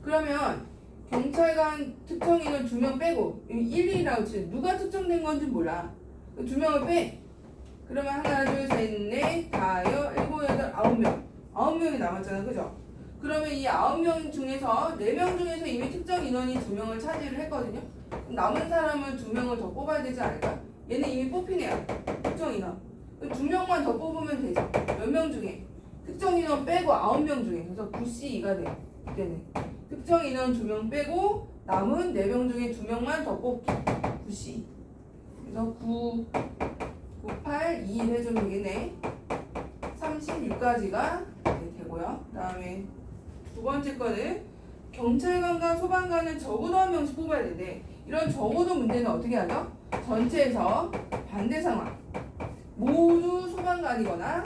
그러면 경찰관 특정 인원 2명 빼고 1이라고 치면 누가 특정된 건지 몰라. 2명을 빼. 그러면 하나, 둘, 셋, 넷, 다, 일곱, 여덟, 9명. 9명이 남았잖아. 그죠? 그러면 이 9명 중에서 4명 중에서 이미 특정 인원이 2명을 차지를 했거든요. 남은 사람은 2명을 더 뽑아야 되지 않을까? 얘는 이미 뽑힌 애야. 특정 인원. 2명만 더 뽑으면 되죠. 몇 명 중에? 특정 인원 빼고 9명 중에. 그래서 9C2가 돼요. 이때는. 특정 인원 2명 빼고 남은 4명 중에 2명만 더 뽑기. 9C. 그래서 9, 8, 2 해주면 되겠네. 36까지가 되고요. 그 다음에 두 번째 거는 경찰관과 소방관은 적어도 한 명씩 뽑아야 되는데 이런 적어도 문제는 어떻게 하죠? 전체에서 반대 상황. 모두 소방관이거나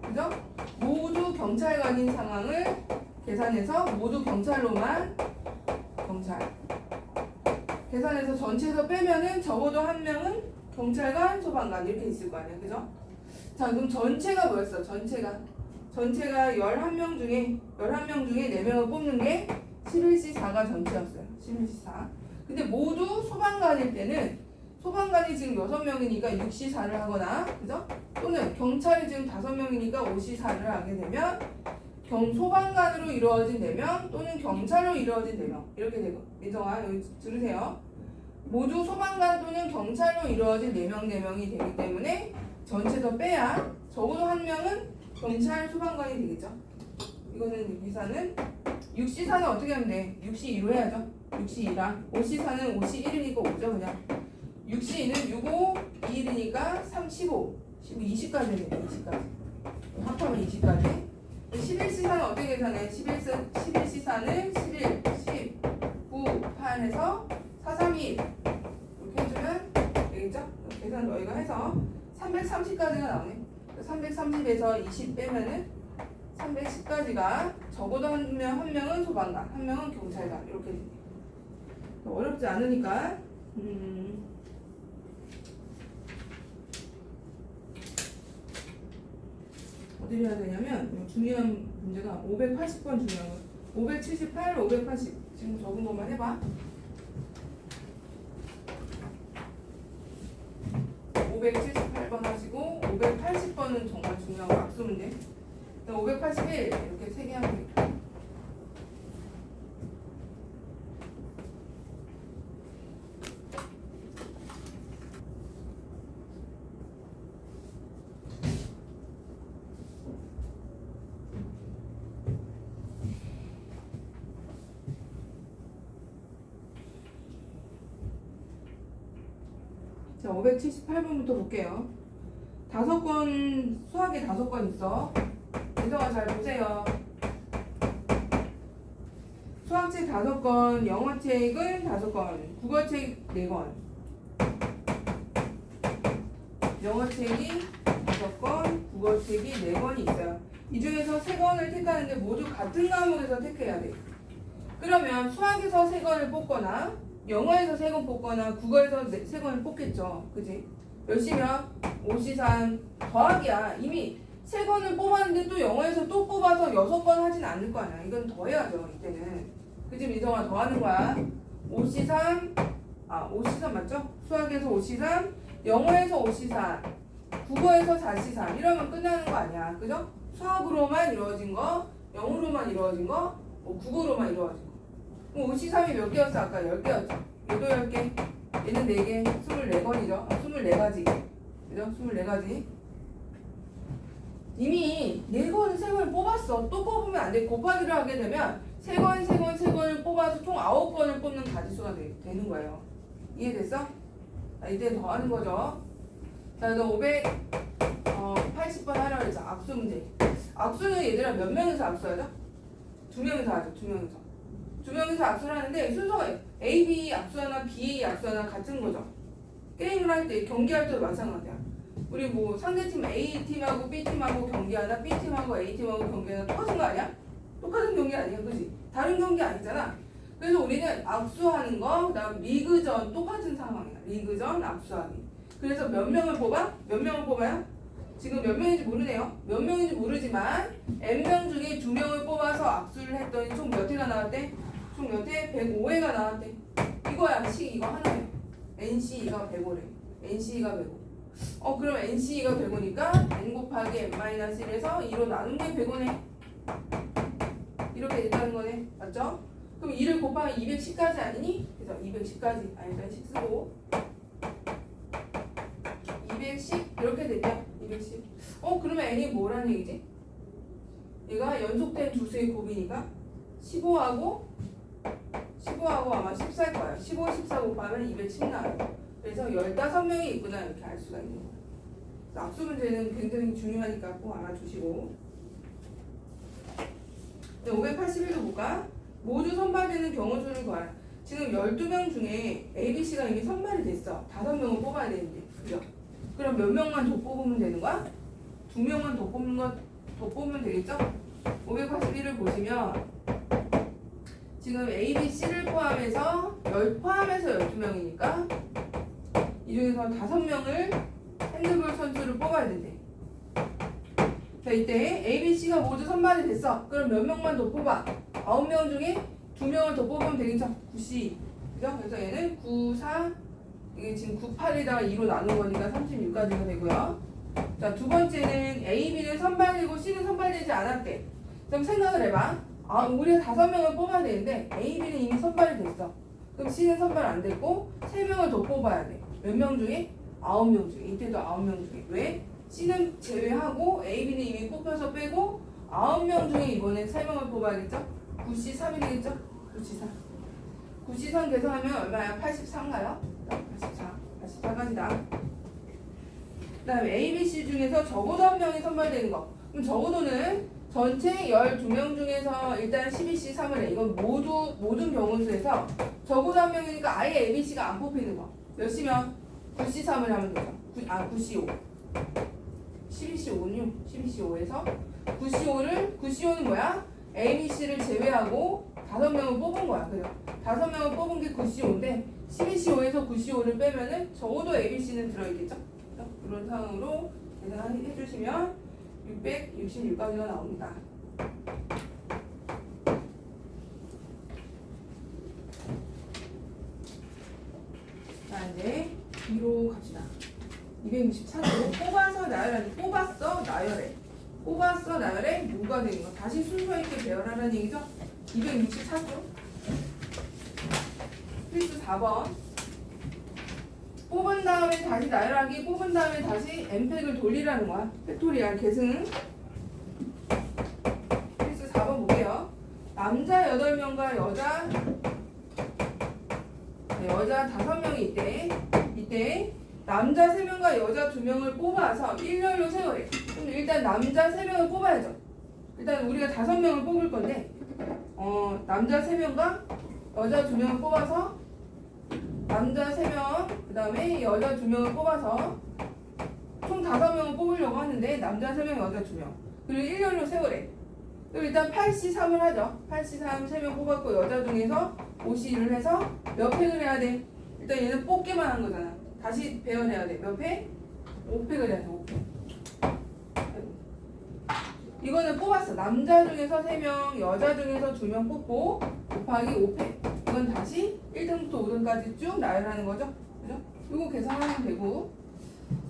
그죠? 모두 경찰관인 상황을 계산해서 모두 경찰로만 경찰 계산해서 전체에서 빼면은 적어도 한 명은 경찰관, 소방관 이렇게 있을 거 아니야, 그죠? 자, 그럼 전체가 뭐였어? 전체가 11명 중에 4명을 뽑는 게 11C4가 전체였어요. 11C4. 근데 모두 소방관일 때는 소방관이 지금 6명이니까 6C4를 하거나, 그죠? 또는 경찰이 지금 5명이니까 5C4를 하게 되면 소방관으로 이루어진 4명 또는 경찰로 이루어진 4명 이렇게 되고. 민정아 여기 들으세요. 모두 소방관 또는 경찰로 이루어진 4명이 되기 때문에 전체도 빼야 적어도 한 명은 경찰 소방관이 되겠죠. 이거는 계산은 6C4는 어떻게 하면 돼? 6C2로 해야죠. 6C2랑 5C4는 5C1이니까 5죠 그냥. 6C2는 65, 21이니까 35, 20까지 되네. 20까지 합하면 20까지. 11시사는 어떻게 계산해? 11시사는 11, 10, 9, 8 해서 4, 3, 2 이렇게 해주면 되겠죠? 계산 너희가 해서 330까지가 나오네. 330에서 20 빼면은 310까지가 적어도 한 명은 소방관, 한 명은 경찰관 이렇게 됩니다. 어렵지 않으니까 어디를 해야 되냐면 중요한 문제가 580번 중요한 거 578, 580 지금 적은 것만 해봐. 578번 하시고 580번은 정말 중요한 거 악수 문제. 581 이렇게 3개 하면 되겠다. 자, 578번부터 볼게요. 5건, 수학에 5건 있어. 민성아 잘 보세요. 수학책 5건, 영어책은 5건, 국어책 4건. 영어책이 5건, 국어책이 4건이 있어요. 이 중에서 3건을 택하는데 모두 같은 과목에서 택해야 돼. 그러면 수학에서 3건을 뽑거나 영어에서 3건 뽑거나 국어에서 3건을 뽑겠죠. 그지? 몇이면 5시산 더하기야. 이미 3건을 뽑았는데 또 영어에서 또 뽑아서 6건 하진 않을 거 아니야. 이건 더해야죠. 이때는. 그지 민성아 더하는 거야. 5시산 5시산 맞죠? 수학에서 5시산 영어에서 5시산 국어에서 4시산 이러면 끝나는 거 아니야. 그죠? 수학으로만 이루어진 거 영어로만 이루어진 거 국어로만 이루어진 거. 그럼 5시산이 몇 개였어? 아까 10개였죠? 얘도 10개 얘는 4개 24건이죠? 24가지 그죠? 24가지 이미 4건, 3건을 뽑았어. 또 뽑으면 안 돼. 곱하기를 하게 되면 3건, 3건, 3건을 뽑아서 총 9건을 뽑는 가지수가 되는 거예요. 이해됐어? 자, 이때 더 하는 거죠. 자, 너 580번 하라고 했죠. 악수 문제. 악수는 얘들아 몇 명이서 악수하죠? 2명이서 하죠. 2명이서. 2명이서 악수를 하는데 순서가 A, B 악수하나 B, A 악수하나 같은 거죠. 게임을 할 때, 경기할 때도 마찬가지야. 우리 뭐 상대팀 A팀하고 B팀하고 경기하나 B팀하고 A팀하고 경기하나 똑같은 거 아니야? 똑같은 경기 아니야, 그지? 다른 경기 아니잖아. 그래서 우리는 악수하는 거, 그다음 리그전 똑같은 상황이야. 리그전 악수하기. 그래서 몇 명을 뽑아? 몇 명을 뽑아요? 지금 몇 명인지 모르네요. 몇 명인지 모르지만 N명 중에 2명을 뽑아서 악수를 했더니 총 몇 회가 나왔대? 총 몇 회? 105회가 나왔대. 이거야. 이거 하나예요. NCE가 105래. NCE가 105. 그럼 NCE가 105니까 N 곱하기 N-1에서 2로 나눈 게 105네. 이렇게 됐다는 거네. 맞죠? 그럼 2를 곱하면 210까지 아니니? 그래서 210까지. 일단 10 쓰고 210 이렇게 됐죠? 210. 그러면 N이 뭐라는 얘기지? 얘가 연속된 두수의 곱이니까 15하고 아마 14일 거예요. 15, 14 곱하면 210 나와요. 그래서 15명이 있구나 이렇게 알 수가 있는 거예요. 악수 문제는 굉장히 중요하니까 꼭 알아주시고. 581도 볼까? 모두 선발되는 경우수를 구하라. 지금 12명 중에 A, B, C가 이미 선발이 됐어. 5명을 뽑아야 되는데. 그죠? 그럼 몇 명만 더 뽑으면 되는 거야? 2명만 더 뽑으면 되겠죠? 581을 보시면 지금 A, B, C를 포함해서 12명이니까 이 중에서 5명을 핸드볼 선수를 뽑아야 된대. 자, 이때 A, B, C가 모두 선발이 됐어. 그럼 몇 명만 더 뽑아? 9명 중에 2명을 더 뽑으면 되겠죠? 9C. 그죠? 그래서 얘는 9, 4, 이게 지금 9, 8에다가 2로 나눈 거니까 36까지가 되고요. 자, 두 번째는 A, B는 선발되고 C는 선발되지 않았대. 그럼 생각을 해봐. 우리가 5명을 뽑아야 되는데 A, B는 이미 선발이 됐어. 그럼 C는 선발 안 됐고 3명을 더 뽑아야 돼. 몇 명 중에? 9명 중에. 이때도 9명 중에. 왜? C는 제외하고 A, B는 이미 뽑혀서 빼고 9명 중에 이번에 3명을 뽑아야겠죠? 9C 3이 되겠죠? 9C 3. 9C 3 계산하면 얼마야? 83가요? 84까지다. 그 다음에 A, B, C 중에서 적어도 한 명이 선발되는 거. 그럼 적어도는 전체 12명 중에서 일단 12C 3을 해. 이건 모든 경우수에서 적어도 한 명이니까 아예 ABC가 안 뽑히는 거. 몇 C면? 9C 3을 하면 되죠. 9C 5. 12C 5요. 12C 5에서 9C 5는 뭐야? ABC를 제외하고 5명을 뽑은 거야. 그래요. 5명을 뽑은 게 9C 5인데 12C 5에서 9C 5를 빼면은 적어도 ABC는 들어있겠죠? 이런 상황으로 계산해 주시면 666가지가 나옵니다. 자, 이제 뒤로 갑시다. 264도 뽑아서 나열하니 뽑았어 나열해. 뽑았어 나열해 뭐가 되는 거? 다시 순서 있게 배열하라는 얘기죠? 264조 필수 4번 뽑은 다음에 다시 나열하기 뽑은 다음에 다시 엠팩을 돌리라는 거야. 팩토리얼 계승 필수 4번 볼게요. 남자 8명과 여자 5명이 있대. 이때 남자 3명과 여자 2명을 뽑아서 일렬로 세워래. 그럼 일단 남자 3명을 뽑아야죠. 일단 우리가 5명을 뽑을 건데 남자 3명과 여자 2명을 뽑아서 남자 3명 그 다음에 여자 2명을 뽑아서 총 5명을 뽑으려고 하는데 남자 3명 여자 2명 그리고 일렬로 세우래. 그리고 일단 8C3을 하죠. 8C3 3명 뽑았고 여자 중에서 5C를 해서 몇 팩을 해야 돼? 일단 얘는 뽑기만 한 거잖아. 다시 배열해야 돼. 몇 팩? 5팩을 해야 돼. 5팩. 이거는 뽑았어. 남자 중에서 3명, 여자 중에서 2명 뽑고 곱하기 5팩. 이건 다시 1등부터 5등까지 쭉 나열하는 거죠. 그죠? 이거 계산하면 되고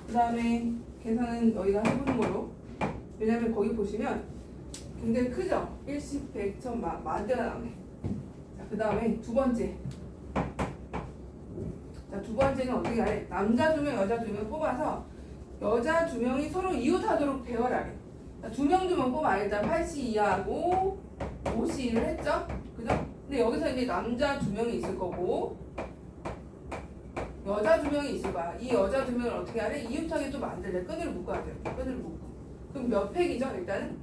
그 다음에 계산은 여기가 해보는 걸로. 왜냐면 거기 보시면 굉장히 크죠? 1십, 100, 1000, 만대가 나오네. 자, 그 다음에 두 번째. 자, 두 번째는 어떻게 하래? 남자 2명, 여자 2명 뽑아서 여자 2명이 서로 이웃하도록 배열하래. 2명 뽑아 일단 8C 이하고 5C를 했죠? 그죠? 근데 여기서 이제 남자 2명이 있을 거고 여자 2명이 있을 거야. 이 여자 2명을 어떻게 하래? 이웃하게 또 만들래. 끈으로 묶어야 돼요. 끈으로 묶고. 그럼 몇 팩이죠? 일단은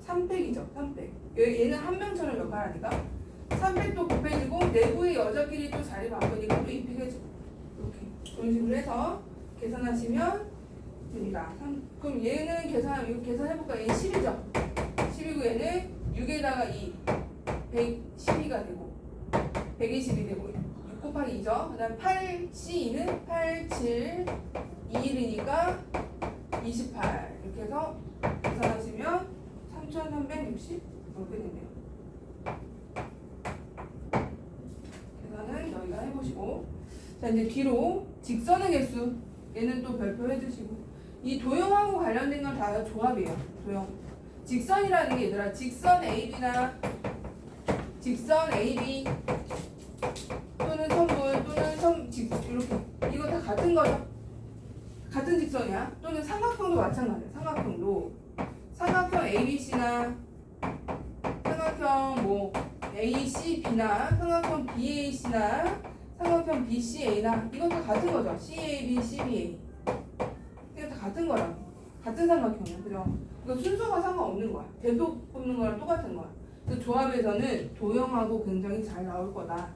3팩이죠. 3팩. 얘는 한 명처럼 역할하니까 3팩도 곱해주고 내부의 여자끼리 또 자리 바꾸니까 또 2팩 해주고 이렇게 그런 식으로 해서 계산하시면 됩니다. 그럼 얘는 이거 계산해볼까? 얘는 10이죠. 10이고 얘는 6에다가 2 112가 되고 120이 되고 6 곱하기 2죠. 그 다음 8C2는 8, 7, 2일이니까 28 이렇게 해서 계산하시면 3360 이렇게 되네요. 계산은 여기가 해보시고 자 이제 뒤로 직선의 개수 얘는 또 별표 해주시고 이 도형하고 관련된 건 다 조합이에요. 도형 직선이라는 게 얘들아 직선 AB나 직선 AB 또는 선분 또는 이렇게 이거 다 같은 거죠. 같은 직선이야. 또는 삼각형도 마찬가지야. 삼각형 ABC나 삼각형 뭐 ACB나 삼각형 BAC나 삼각형 BCA나 이건 다 같은 거죠. CAB, CBA 이거 다 같은 거라고. 같은 삼각형이야. 그죠? 이거 순서가 상관없는 거야. 대표 뽑는 거랑 똑같은 거야. 그래서 조합에서는 도형하고 굉장히 잘 나올 거다.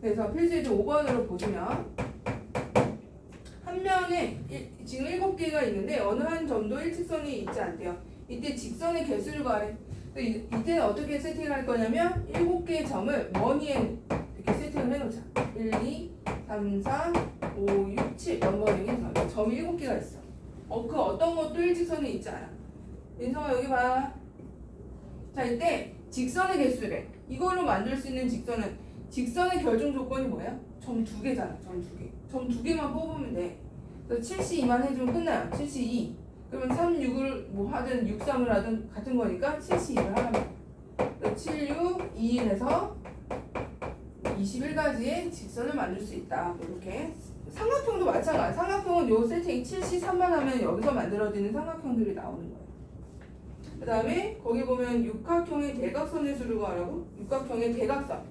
그래서 필수의 5번으로 보시면 한 면에 지금 7개가 있는데 어느 한 점도 일직선이 있지 않대요. 이때 직선의 개수를 구하래. 이때는 어떻게 세팅할 거냐면 7개의 점을 원위에 이렇게 세팅을 해놓자. 1, 2, 3, 4, 5, 6, 7 넘버링해서 점이 7개가 있어. 그 어떤 것도 일직선이 있지 않아. 민성아 여기 봐. 자 이때 직선의 개수래. 이걸로 만들 수 있는 직선의 결정 조건이 뭐예요? 점 2개잖아. 점 2개만 뽑으면 돼. 그래서 7C2만 해주면 끝나요. 7C2. 그러면 3, 6을 뭐 하든 6, 3을 하든 같은 거니까 7C2를 하라면 7, 6, 2, 1 해서 21가지의 직선을 만들 수 있다. 이렇게 삼각형도 마찬가지. 삼각형은 요 세팅 7C3만 하면 여기서 만들어지는 삼각형들이 나오는 거예요. 그 다음에 거기 보면 육각형의 대각선의 수를 구하라고. 육각형의 대각선.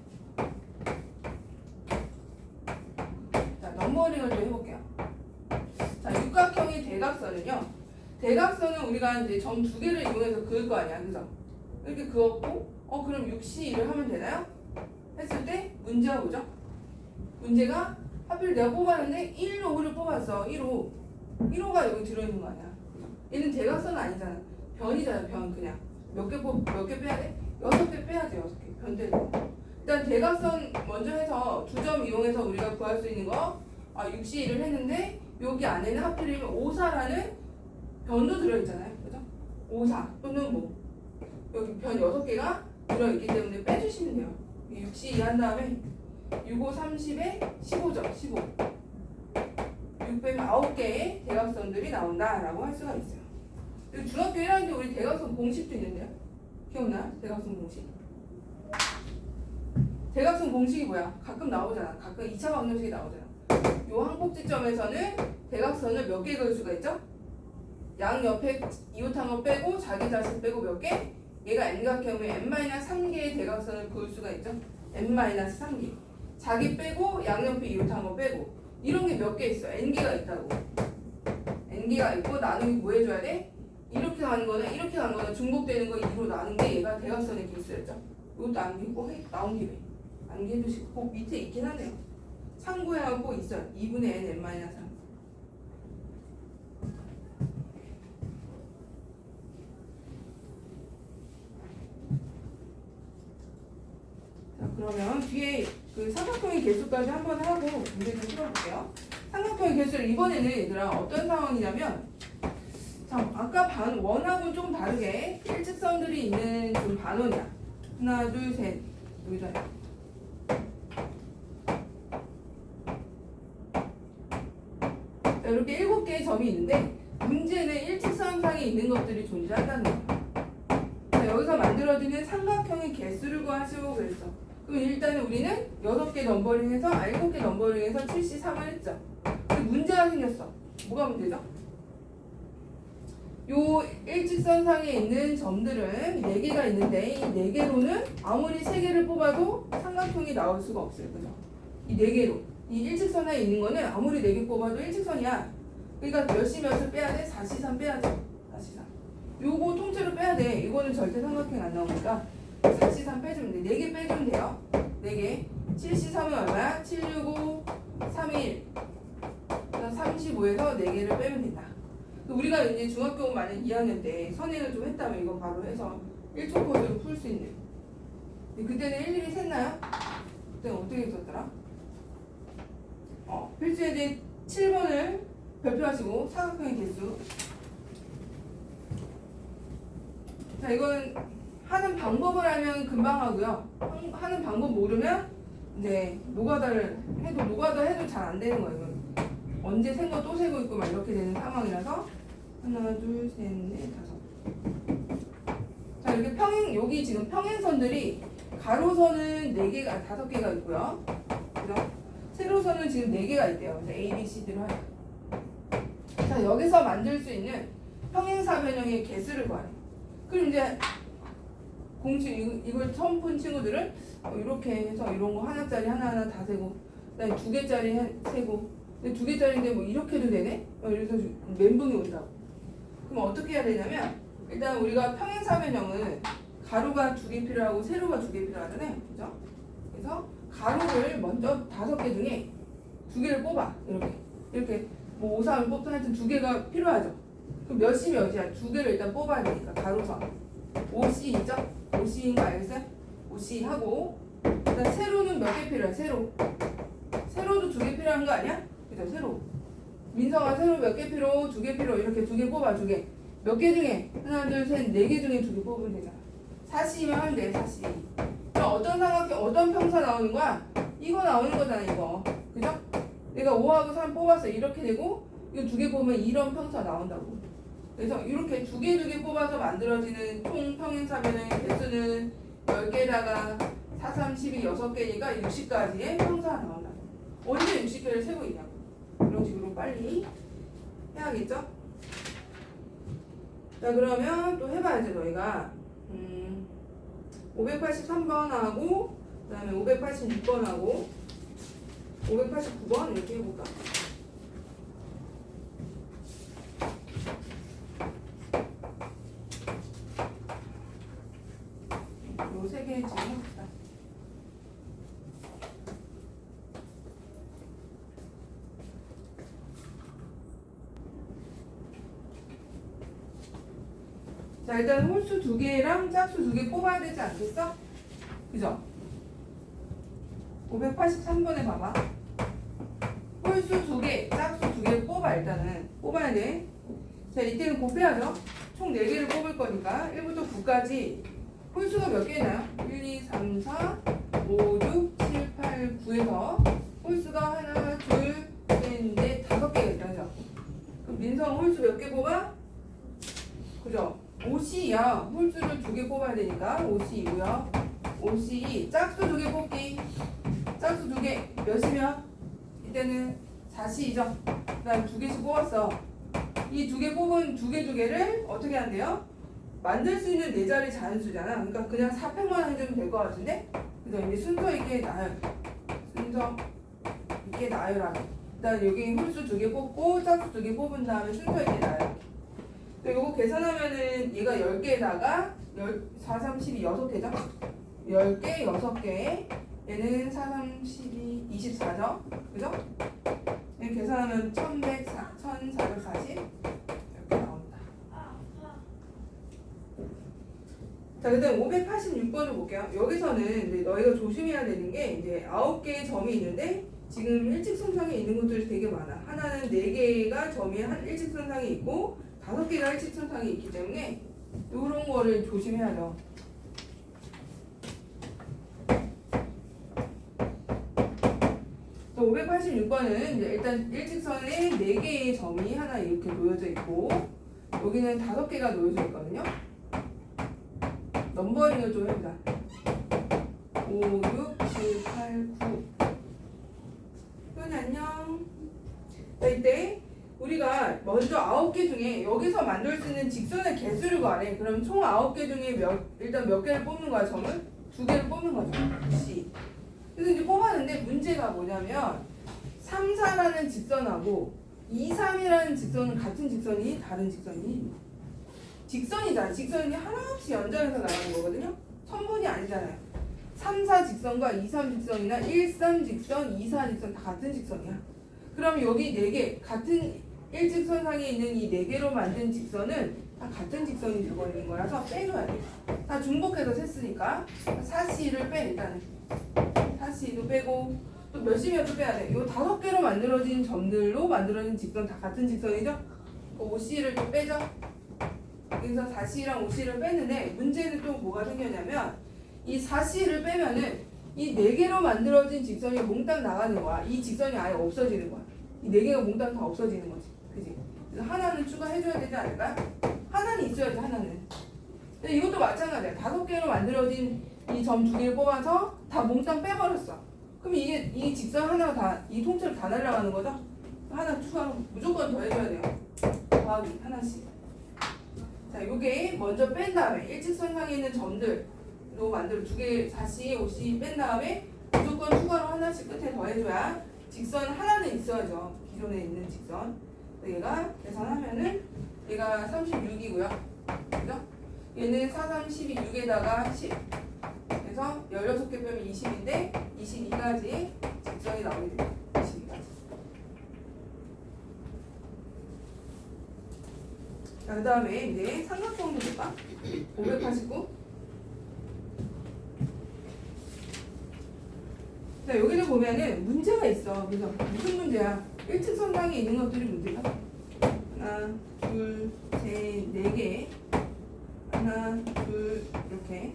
자 넘버링을 좀 해볼게요. 자 육각형의 대각선은요. 대각선은 우리가 이제 점 두 개를 이용해서 그을 거 아니야, 그죠? 이렇게 그었고, 그럼 6C1을 하면 되나요? 했을 때 문제가 뭐죠? 문제가 하필 내가 뽑았는데 1로 5를 뽑았어. 1호. 1호가 여기 들어있는 거 아니야. 얘는 대각선은 아니잖아. 변이잖아, 변 그냥. 몇 개 빼야 돼? 6개 빼야 돼, 6개. 변대로. 일단 대각선 먼저 해서 두 점 이용해서 우리가 구할 수 있는 거 6C1을 했는데 여기 안에는 하필이면 5사라는 변도 들어있잖아요. 그죠? 5사 또는 뭐 여기 변 6개가 들어있기 때문에 빼주시면 돼요. 6C2 한 다음에 6, 5, 30에 15점, 15. 6 빼면 9개의 대각선들이 나온다라고 할 수가 있어요. 그리고 중학교 1학년 때 우리 대각선 공식도 있는데요. 기억나요? 대각선 공식. 대각선 공식이 뭐야? 가끔 나오잖아. 가끔 2차 방정식이 나오잖아. 요 항복지점에서는 대각선을 몇 개 그을 수가 있죠? 양 옆에 이웃항을 빼고 자기 자신 빼고 몇 개? 얘가 n각형이면 n-3개의 대각선을 그을 수가 있죠? n-3개. 자기 빼고 양옆에 이웃항을 빼고 이런 게 몇 개 있어? n개가 있다고. n개가 있고 나누기 뭐 해줘야 돼? 이렇게 가는 거는 이렇게 가는 거는 중복되는 거 2로 나눈 게 얘가 대각선의 개수였죠? 이것도 암기 꼭 해. 나온 김에 암기 해주시고 꼭 밑에 있긴 하네요. 참고해갖고 있어요. 2분의 n-3. 자, 그러면 뒤에 그 삼각형의 개수까지 한번 하고 문제 좀 풀어볼게요. 삼각형의 개수를 이번에는 얘들아 어떤 상황이냐면, 자, 아까 원하고는 좀 다르게 일직선들이 있는 좀 반원이야. 하나, 둘, 셋. 여기다. 자, 이렇게 7개의 점이 있는데 문제는 일직선상에 있는 것들이 존재한다는 거야. 자, 여기서 만들어지는 삼각형의 개수를 구하시고 그랬어. 그럼 일단은 우리는 6개 넘버링해서 7개 넘버링해서 7C3을 했죠. 근데 문제가 생겼어. 뭐가 문제죠? 요 일직선상에 있는 점들은 4개가 있는데 이 4개로는 아무리 3개를 뽑아도 삼각형이 나올 수가 없어요. 그죠? 이 4개로. 이 일직선에 있는 거는 아무리 4개 뽑아도 일직선이야. 그러니까 몇이 몇을 빼야 돼? 4C3 빼야죠. 4C3. 요거 통째로 빼야 돼. 이거는 절대 삼각형이 안 나오니까 4C3 빼주면 돼. 4개 빼주면 돼요. 4개. 7C3은 얼마야? 7, 6, 5, 3, 1. 35에서 4개를 빼면 된다. 우리가 이제 중학교 만약 2학년 때 선행을 좀 했다면 이거 바로 해서 1초 코드로 풀 수 있는. 그때는 일일이 셌나요? 그때는 어떻게 썼더라? 필수에 이제 7번을 별표하시고 삼각형의 개수. 자, 이거는 하는 방법을 알면 금방 하고요. 하는 방법 모르면 이제 노가다를 해도 잘 안 되는 거예요. 언제 센 거 또 세고 있고 막 이렇게 되는 상황이라서 하나, 둘, 셋, 넷, 5. 자, 이렇게 여기 지금 평행선들이 가로선은 4개가, 5개가 있고요. 그죠? 세로선은 지금 4개가 있대요. A, B, C, D로 하요. 자, 여기서 만들 수 있는 평행사변형의 개수를 구하래. 그럼 이제 이걸 처음 푼 친구들은 이렇게 해서 이런 거 하나짜리 하나하나 다 세고, 그다음에 2개짜리 세고, 근데 2개짜리인데 뭐 이렇게도 되네? 이래서 멘붕이 온다고. 그럼 어떻게 해야 되냐면, 일단 우리가 평행사변형은 가로가 2개 필요하고 세로가 2개 필요하잖아요. 그죠? 그래서 가로를 먼저 5개 중에 2개를 뽑아. 이렇게 뭐 5, 3을 뽑든 하여튼 2개가 필요하죠. 그럼 몇이 몇이야? 2개를 일단 뽑아야 되니까 가로선 5C이죠? 5C인 거 알겠어요? 5C 하고, 일단 세로는 몇 개 필요해? 세로도 2개 필요한 거 아니야? 그죠? 세로. 민성아, 세로 몇 개 필요? 2개 필요. 이렇게 2개 뽑아. 2개. 몇 개 중에? 하나, 둘, 셋, 4개 중에 2개 뽑으면 되잖아. 4C면 하면 돼. 4C. 그럼 어떤 삼각형, 어떤 평사 나오는 거야? 이거 나오는 거잖아. 이거. 그죠? 내가 5하고 3 뽑았어. 이렇게 되고, 이거 2개 뽑으면 이런 평사 나온다고. 그래서 이렇게 2개 뽑아서 만들어지는 총 평행사변의 개수는 10개다가 4, 3, 12, 6개니까 60까지의 평사가 나온다. 언제 60개를 세고 있냐고. 이런 식으로 빨리 해야겠죠? 자, 그러면 또 해봐야죠, 너희가. 583번하고, 그 다음에 586번하고, 589번 이렇게 해볼까? 자, 일단 홀수 2개랑 짝수 2개 뽑아야 되지 않겠어? 그죠? 583번에 봐봐. 홀수 2개, 짝수 2개를 뽑아. 일단은 뽑아야 돼. 자, 이때는 곱해야죠. 총 4개를 뽑을 거니까 1부터 9까지 홀수가 몇 개나요? 1, 2, 3, 4, 5, 6, 7, 8, 9에서 홀수가 하나, 둘, 셋, 넷, 5개가 있다죠. 그럼 민성 홀수 몇 개 뽑아? 그죠? 5C야. 홀수를 2개 뽑아야 되니까 5C이고요. 5C 짝수 2개 뽑기. 짝수 2개 몇이면? 이때는 4C이죠. 그 다음 2개씩 뽑았어. 이 2개 뽑은 2개를 어떻게 한대요? 만들 수 있는 4자리 자연수잖아. 그러니까 그냥 4팩만 해주면 될 것 같은데? 그죠? 이제 순서 있게 나열. 순서 있게 나열하기. 일단 여기 홀수 2개 뽑고 짝수 2개 뽑은 다음에 순서 있게 나열. 요거 계산하면은 얘가 10개에다가 4, 3, 12, 6개죠? 10개, 6개. 얘는 4, 3, 12, 24죠? 그죠? 얘 계산하면 1440 이렇게 나온다. 자, 그 다음 586번을 볼게요. 여기서는 이제 너희가 조심해야 되는 게 이제 9개의 점이 있는데 지금 일직선상에 있는 것들이 되게 많아. 하나는 4개가 점이 한 일직선상에 있고 5개가 일직선상에 있기 때문에 이런 거를 조심해야죠. 또 586번은 이제 일단 일직선에 4개의 점이 하나 이렇게 놓여져 있고 여기는 5개가 놓여져 있거든요. 넘버링을 좀 해보자. 5, 6, 7, 8, 9. 현이 안녕. 자, 이때 우리가 먼저 9개 중에 여기서 만들 수 있는 직선의 개수를 구하래. 그럼 총 9개 중에 일단 몇 개를 뽑는 거야, 점을? 2개를 뽑는 거죠. C. 그래서 이제 뽑았는데 문제가 뭐냐면 3, 4라는 직선하고 2, 3이라는 직선은 같은 직선이 다른 직선이 직선이잖아. 직선이 하나없이 연장해서 나가는 거거든요. 선분이 아니잖아요. 3, 4 직선과 2, 3 직선이나 1, 3 직선, 2, 4 직선 다 같은 직선이야. 그럼 여기 4개 같은 일직선상에 있는 이 4개로 만든 직선은 다 같은 직선이 되어버리는 거라서 빼줘야 돼. 다 중복해서 셌으니까 4C를 빼. 일단은 4C도 빼고 또 몇이면 또 빼야 돼. 이 5개로 만들어진 점들로 만들어진 직선 다 같은 직선이죠? 그 5C를 또 빼죠? 그래서 4C랑 5C를 빼는데 문제는 또 뭐가 생겼냐면 이 4C를 빼면은 이 4개로 만들어진 직선이 몽땅 나가는 거야. 이 직선이 아예 없어지는 거야. 이 4개가 몽땅 다 없어지는 거지. 그지? 그래서 하나는 추가해줘야 되지 않을까? 하나는 있어야지, 하나는. 근데 이것도 마찬가지야. 5개로 만들어진 이 점 2개를 뽑아서 다 몽땅 빼버렸어. 그럼 이 직선 하나가 다, 이 통째로 다 날아가는 거죠? 하나 추가로 무조건 더 해줘야 돼요. 더하기 하나씩. 자, 요게 먼저 뺀 다음에 일직선상에 있는 점들로 만들어 2개, 4C, 5C 뺀 다음에 무조건 추가로 하나씩 끝에 더 해줘야 직선 하나는 있어야죠. 기존에 있는 직선. 얘가 계산하면은 얘가 36이고요. 그죠? 얘는 4, 3, 12, 6에다가 10. 그래서 16개 빼면 20인데 22까지 직선이 나오게 돼요. 22까지. 자, 그 다음에 이제 삼각형도 볼까? 589. 자, 여기를 보면은 문제가 있어. 그래서 무슨 문제야? 일직선상에 있는 것들이 문제다. 하나, 둘, 셋, 4개. 하나, 둘, 이렇게.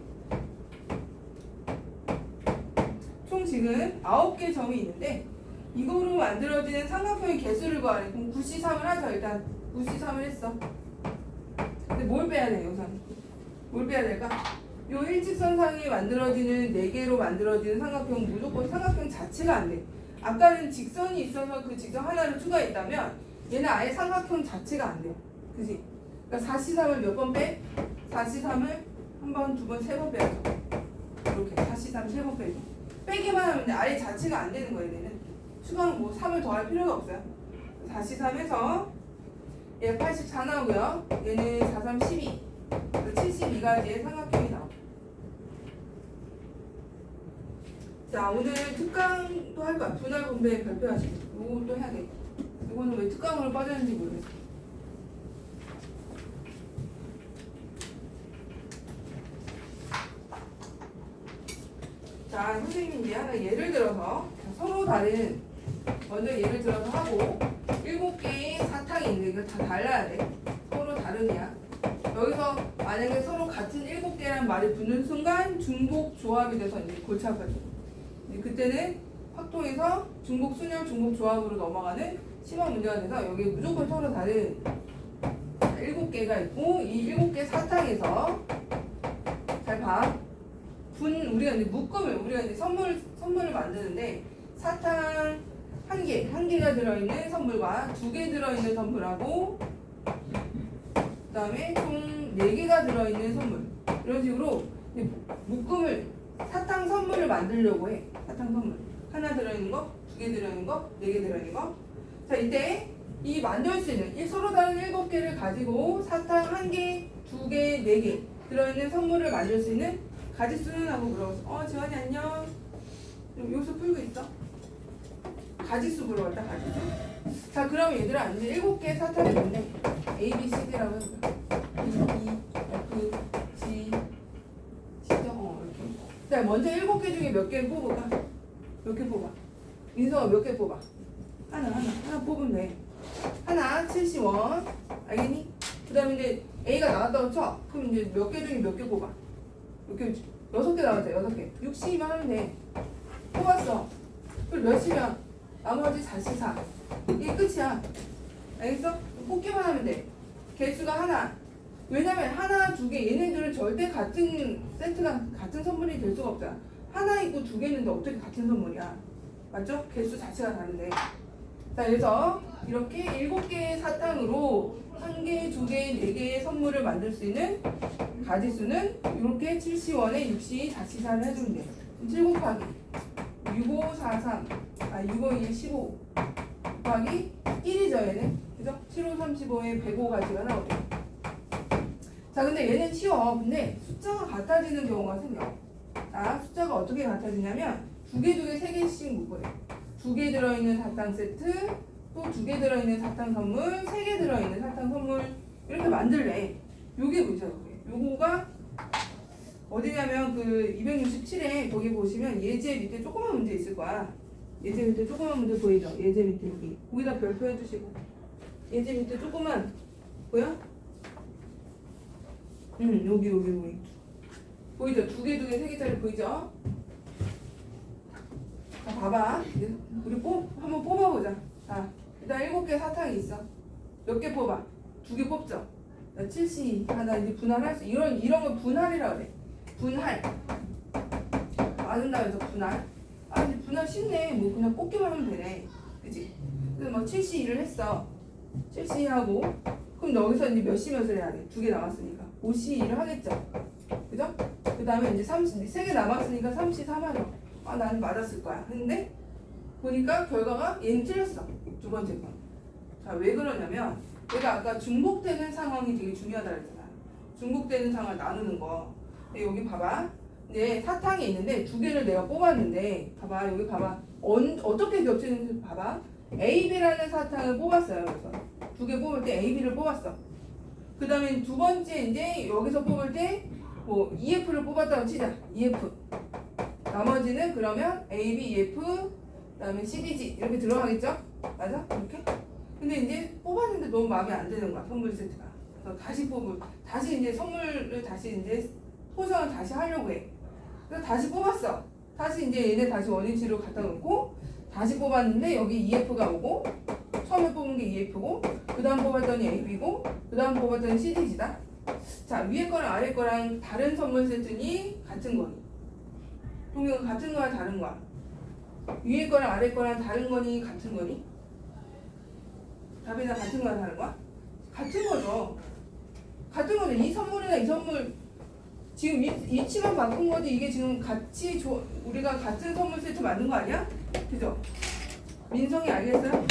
총 지금 9개 점이 있는데 이거로 만들어지는 삼각형의 개수를 구하래. 그럼 9C3을 하죠. 일단 9C3을 했어. 근데 뭘 빼야 돼, 우선? 뭘 빼야 될까? 요 일직선상에 만들어지는 4개로 만들어지는 삼각형은 무조건 삼각형 자체가 안 돼. 아까는 직선이 있어서 그 직선 하나를 추가했다면 얘는 아예 삼각형 자체가 안 돼요. 그지? 그러니까 4C3을 몇 번 빼? 4C3을 한 번, 두 번, 세 번 빼야죠. 이렇게 4C3 세 번 빼고. 빼기만 하면 아예 자체가 안 되는 거예요. 얘는 추가는 뭐 3을 더할 필요가 없어요. 4C3에서 얘 84 나오고요. 얘는 4, 3, 12. 72가지의 삼각형이 나옵니다. 자, 오늘 특강도 할 거야. 분할 분배 발표하시고. 이것도 해야 돼. 이거는 왜 특강으로 빠졌는지 모르겠어. 자, 선생님이 이제 하나 예를 들어서 서로 다른 먼저 예를 들어서 하고 7개의 사탕이 있는데 이거 다 달라야 돼. 서로 다르냐. 여기서 만약에 서로 같은 7개라는 말이 붙는 순간 중복 조합이 돼서 이제 골치 아파져. 그때는 확통해서 중복 순열, 중복 조합으로 넘어가는 심한 문제가 돼서 여기 무조건 서로 다른 7개가 있고 이 7개 사탕에서 잘 봐. 우리가 이제 묶음을 우리가 이제 선물을 만드는데 사탕 한 개가 들어있는 선물과 2개 들어있는 선물하고 그다음에 총 4개가 들어있는 선물 이런 식으로 묶음을 사탕 선물을 만들려고 해. 사탕 선물 하나 들어있는 거, 2개 들어있는 거, 4개 들어있는 거. 자 이때 이 만들 수 있는 이 서로 다른 7개를 가지고 사탕 1개, 2개, 4개 들어있는 선물을 만들 수 있는 가지수는 하고 물어봤어. 지원이 안녕. 여기서 풀고 있어. 가지수 물어봤다. 가지수. 자 그럼 얘들아 이제 7개 사탕이 있는데 A, B, C, D라고 해볼까? E, F, G, C죠? 이렇게. 자 먼저 7개 중에 몇 개 뽑을까? 몇 개 뽑아? 민서가 몇 개 뽑아? 하나 뽑으면 돼. 하나 70원. 알겠니? 그 다음에 이제 A가 나왔다고 쳐. 그럼 이제 몇 개 중에 몇 개 뽑아? 몇 개? 6개 나왔죠. 6개. 60이면 하면 돼. 뽑았어. 그럼 몇이면 나머지 44. 이게 끝이야. 알겠어? 뽑기만 하면 돼. 개수가 하나. 왜냐면 하나, 2개 얘네들은 절대 같은 세트가 같은 선물이 될 수가 없잖아. 하나 있고 2개 있는데 어떻게 같은 선물이야? 맞죠? 개수 자체가 다른데. 자 그래서 이렇게 7개의 사탕으로 1개, 2개, 4개의 선물을 만들 수 있는 가지수는 이렇게 70원에 60, 44를 해주면 돼요. 7 곱하기 6543 651 15 곱하기 1이죠 얘는. 그죠? 75, 35에 105가지가 나오죠. 자 근데 얘는 쉬워. 근데 숫자가 같아지는 경우가 생겨. 자 숫자가 어떻게 같아지냐면 2개, 3개씩 묶어요. 2개 들어있는 사탕 세트, 또 2개 들어있는 사탕 선물, 3개 들어있는 사탕 선물 이렇게 만들래. 요게 뭐죠? 요거가 어디냐면 그 267에 거기 보시면 예제 밑에 조그만 문제 있을 거야. 예제 밑에 조그만 문제 보이죠? 예제 밑에 여기. 거기다 별표 해주시고. 예제 밑에 조그만 보여? 여기. 보이죠? 2개, 3개짜리 보이죠? 자, 봐봐. 우리 한번 뽑아보자. 자, 일단 7개 사탕이 있어. 몇 개 뽑아? 2개 뽑죠? 70 하나 이제 분할할 수 이런 걸 분할이라고 그래. 분할. 많은다 해서 분할. 이제 분할 쉽네. 뭐 그냥 뽑기만 하면 되네. 그치? 그래서 뭐 72를 했어. 72하고 그럼 여기서 이제 몇을 해야 돼? 2개 남았으니까 52를 하겠죠? 그죠? 그 다음에 이제 3개 남았으니까 33 하죠. 나는 맞았을 거야. 근데 보니까 결과가 얘는 틀렸어. 두 번째 건. 자, 왜 그러냐면 내가 아까 중복되는 상황이 되게 중요하다 그랬잖아. 중복되는 상황을 나누는 거. 근데 여기 봐봐. 이제 사탕이 있는데 2개를 내가 뽑았는데 봐봐. 여기 봐봐. 어떻게 겹치는지 봐봐. A, B라는 사탕을 뽑았어요. 그래서 2개 뽑을 때 A, B를 뽑았어. 그 다음에 두 번째 이제 여기서 뽑을 때 뭐 EF를 뽑았다고 치자. EF. 나머지는 그러면 A, B, EF, 그 다음에 C, D, G 이렇게 들어가겠죠? 맞아? 이렇게? 근데 이제 뽑았는데 너무 마음에 안 드는 거야, 선물 세트가. 그래서 다시 이제 선물을 다시 이제 포장을 다시 하려고 해. 그래서 다시 뽑았어. 다시 이제 얘네 다시 원위치로 갖다 놓고 다시 뽑았는데 여기 EF가 오고 처음에 뽑은 게 EF고 그 다음 뽑았더니 AB고 그 다음 뽑았더니 CDG다. 자, 위에 거랑 아래 거랑 다른 선물 세트니 같은 거니? 동영 같은 거야 다른 거야? 위에 거랑 아래 거랑 다른 거니 같은 거니? 답이나 같은 거야 다른 거야? 같은 거죠. 같은 거죠. 이 선물이나 이 선물 지금 위치만 바꾼 거지. 이게 지금 같이 우리가 같은 선물 세트 만든 거 아니야? 그죠? 민성이 알겠어요?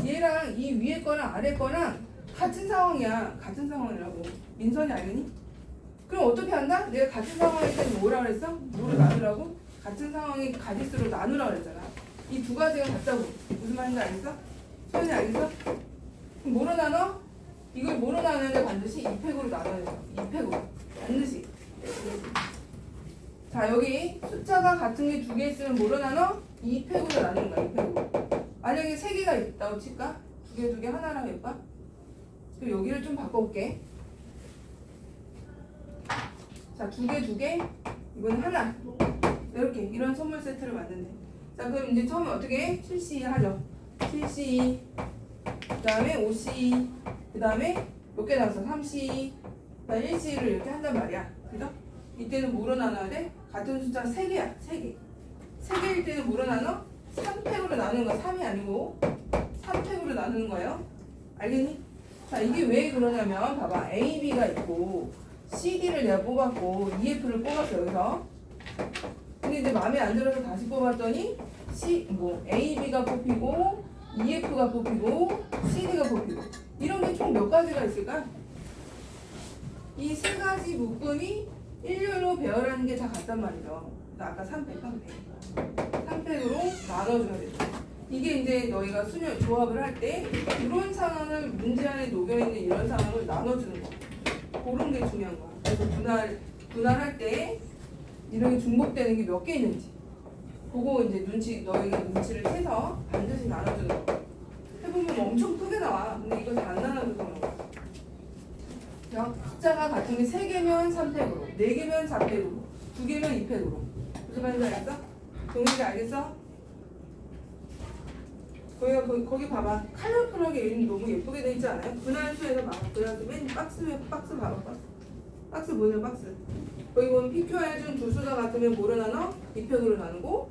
얘랑 이 위에 거랑 아래 거랑 같은 상황이야. 같은 상황이라고. 민선이 알겠니? 그럼 어떻게 한다? 내가 같은 상황일 때는 뭐라 그랬어? 뭐로 나누라고? 같은 상황의 가지수로 나누라 그랬잖아. 이 두 가지가 같다고. 무슨 말인지 알겠어? 소연이 알겠어? 그럼 뭐로 나눠? 이걸 뭐로 나누는데 반드시 2팩으로 나눠야 돼요. 2팩으로. 반드시. 자, 여기 숫자가 같은 게 두 개 있으면 뭐로 나눠? 2팩으로 나누는 거야, 2팩으로. 만약에 세 개가 있다고 칠까? 두 개 하나랑 해볼까? 그럼 여기를 좀 바꿔볼게. 자, 두 개, 이건 하나. 이렇게, 이런 선물 세트를 만든대. 자, 그럼 이제 처음에 어떻게 해? 7C 하죠. 7C, 그 다음에 5C, 그 다음에 몇 개 나왔어? 3C, 그 다음에 1C를 이렇게 한단 말이야. 그죠? 이때는 뭐로 나눠야 돼? 같은 숫자 3개야, 3개. 3개일 때는 뭐로 나눠? 3팩으로 나누는 거야. 3이 아니고 3팩으로 나누는 거예요. 알겠니? 자, 이게 왜 그러냐면 봐봐. A, B가 있고 CD를 내가 뽑았고 EF를 뽑았어, 여기서. 근데 이제 마음에 안 들어서 다시 뽑았더니 A, B가 뽑히고 EF가 뽑히고 CD가 뽑히고 이런 게 총 몇 가지가 있을까? 이 세 가지 묶음이 일렬로 배열하는 게 다 같단 말이죠. 아까 3팩으로 나눠줘야 되죠. 이게 이제 너희가 수열 조합을 할 때 이런 상황을 문제 안에 녹여있는 이런 상황을 나눠주는 거. 그런 게 중요한 거야. 그래서 분할할 때 이런 게 중복되는 게 몇 개 있는지 그거 이제 너희가 눈치를 채서 반드시 나눠주는 거. 해보면 엄청 크게 나와. 근데 이거 잘 안 나눠줘서 그런 거야. 숫자가 같은 게 3개면 3팩으로, 4개면 4팩으로, 2개면 2팩으로. 무슨 말인지 알겠어? 동일이 알겠어? 거기 봐봐. 컬러풀하게 이름이 너무 예쁘게 돼 있지 않아요? 분할수에서 봐봐. 분할수 맨 박스 봐봐. 박스 뭐냐, 박스. 거기 보면 PQR 중 두 수가 같으면 뭐로 나눠? 2팩으로 나누고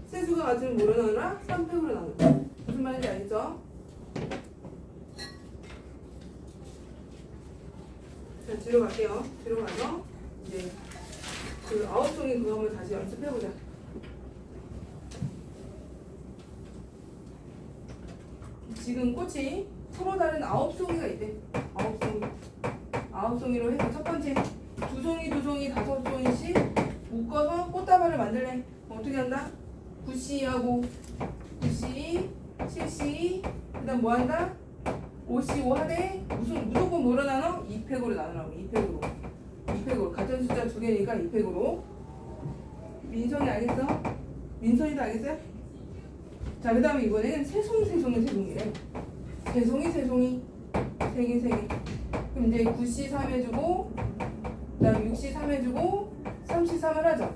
세 수가 같으면 뭐로 나누라? 3팩으로 나누고. 무슨 말인지 알겠죠? 자, 뒤로 갈게요. 뒤로 가서 이제 그 아홉송이 그거 한번 다시 연습해보자. 지금 꽃이 서로 다른 9송이가 있대. 9송이. 9송이로 해서 첫 번째 2송이, 5송이씩 묶어서 꽃다발을 만들래. 어떻게 한다? 9C하고 9C, 7C, 그 다음 뭐 한다? 5C, 5 하되 무조건 뭐로 나눠? 2팩으로 나누라고. 2팩으로 같은 숫자 2개니까 2팩으로. 민성이 알겠어? 민선이도 알겠어요? 자, 그 다음에 이번에는 세송이래. 세송이 3개. 그럼 이제 9C 3 해주고 그 다음에 6C 3 해주고 3C 3을 하죠.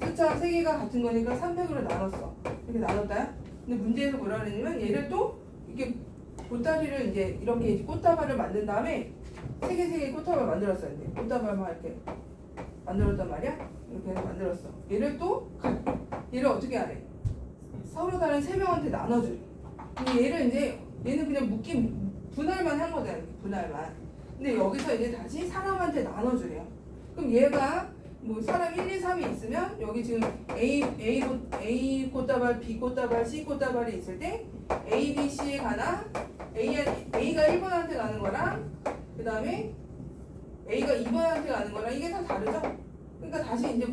숫자 3개가 같은 거니까 3팩으로 나눴어. 이렇게 나눴다. 근데 문제에서 뭐라 그랬냐면 얘를 또 이렇게 보따리를 이제 이렇게 이제 꽃다발을 만든 다음에 3개 꽃다발 만들었어요. 이제 꽃다발만 이렇게 만들었단 말이야. 이렇게 해서 만들었어. 얘를 어떻게 하래? 서로 다른 3명한테 나눠줘. 근데 얘는 그냥 분할만 한 거잖아. 분할만. 근데 여기서 이제 다시 사람한테 나눠주래요. 그럼 얘가 뭐 사람 1, 2, 3이 있으면 여기 지금 A 꽃다발, B 꽃다발, C 꽃다발이 있을 때 A, B, C에 가나 A가 1번한테 가는 거랑 그 다음에 A가 2번한테 가는 거랑 이게 다 다르죠? 그러니까 다시 이제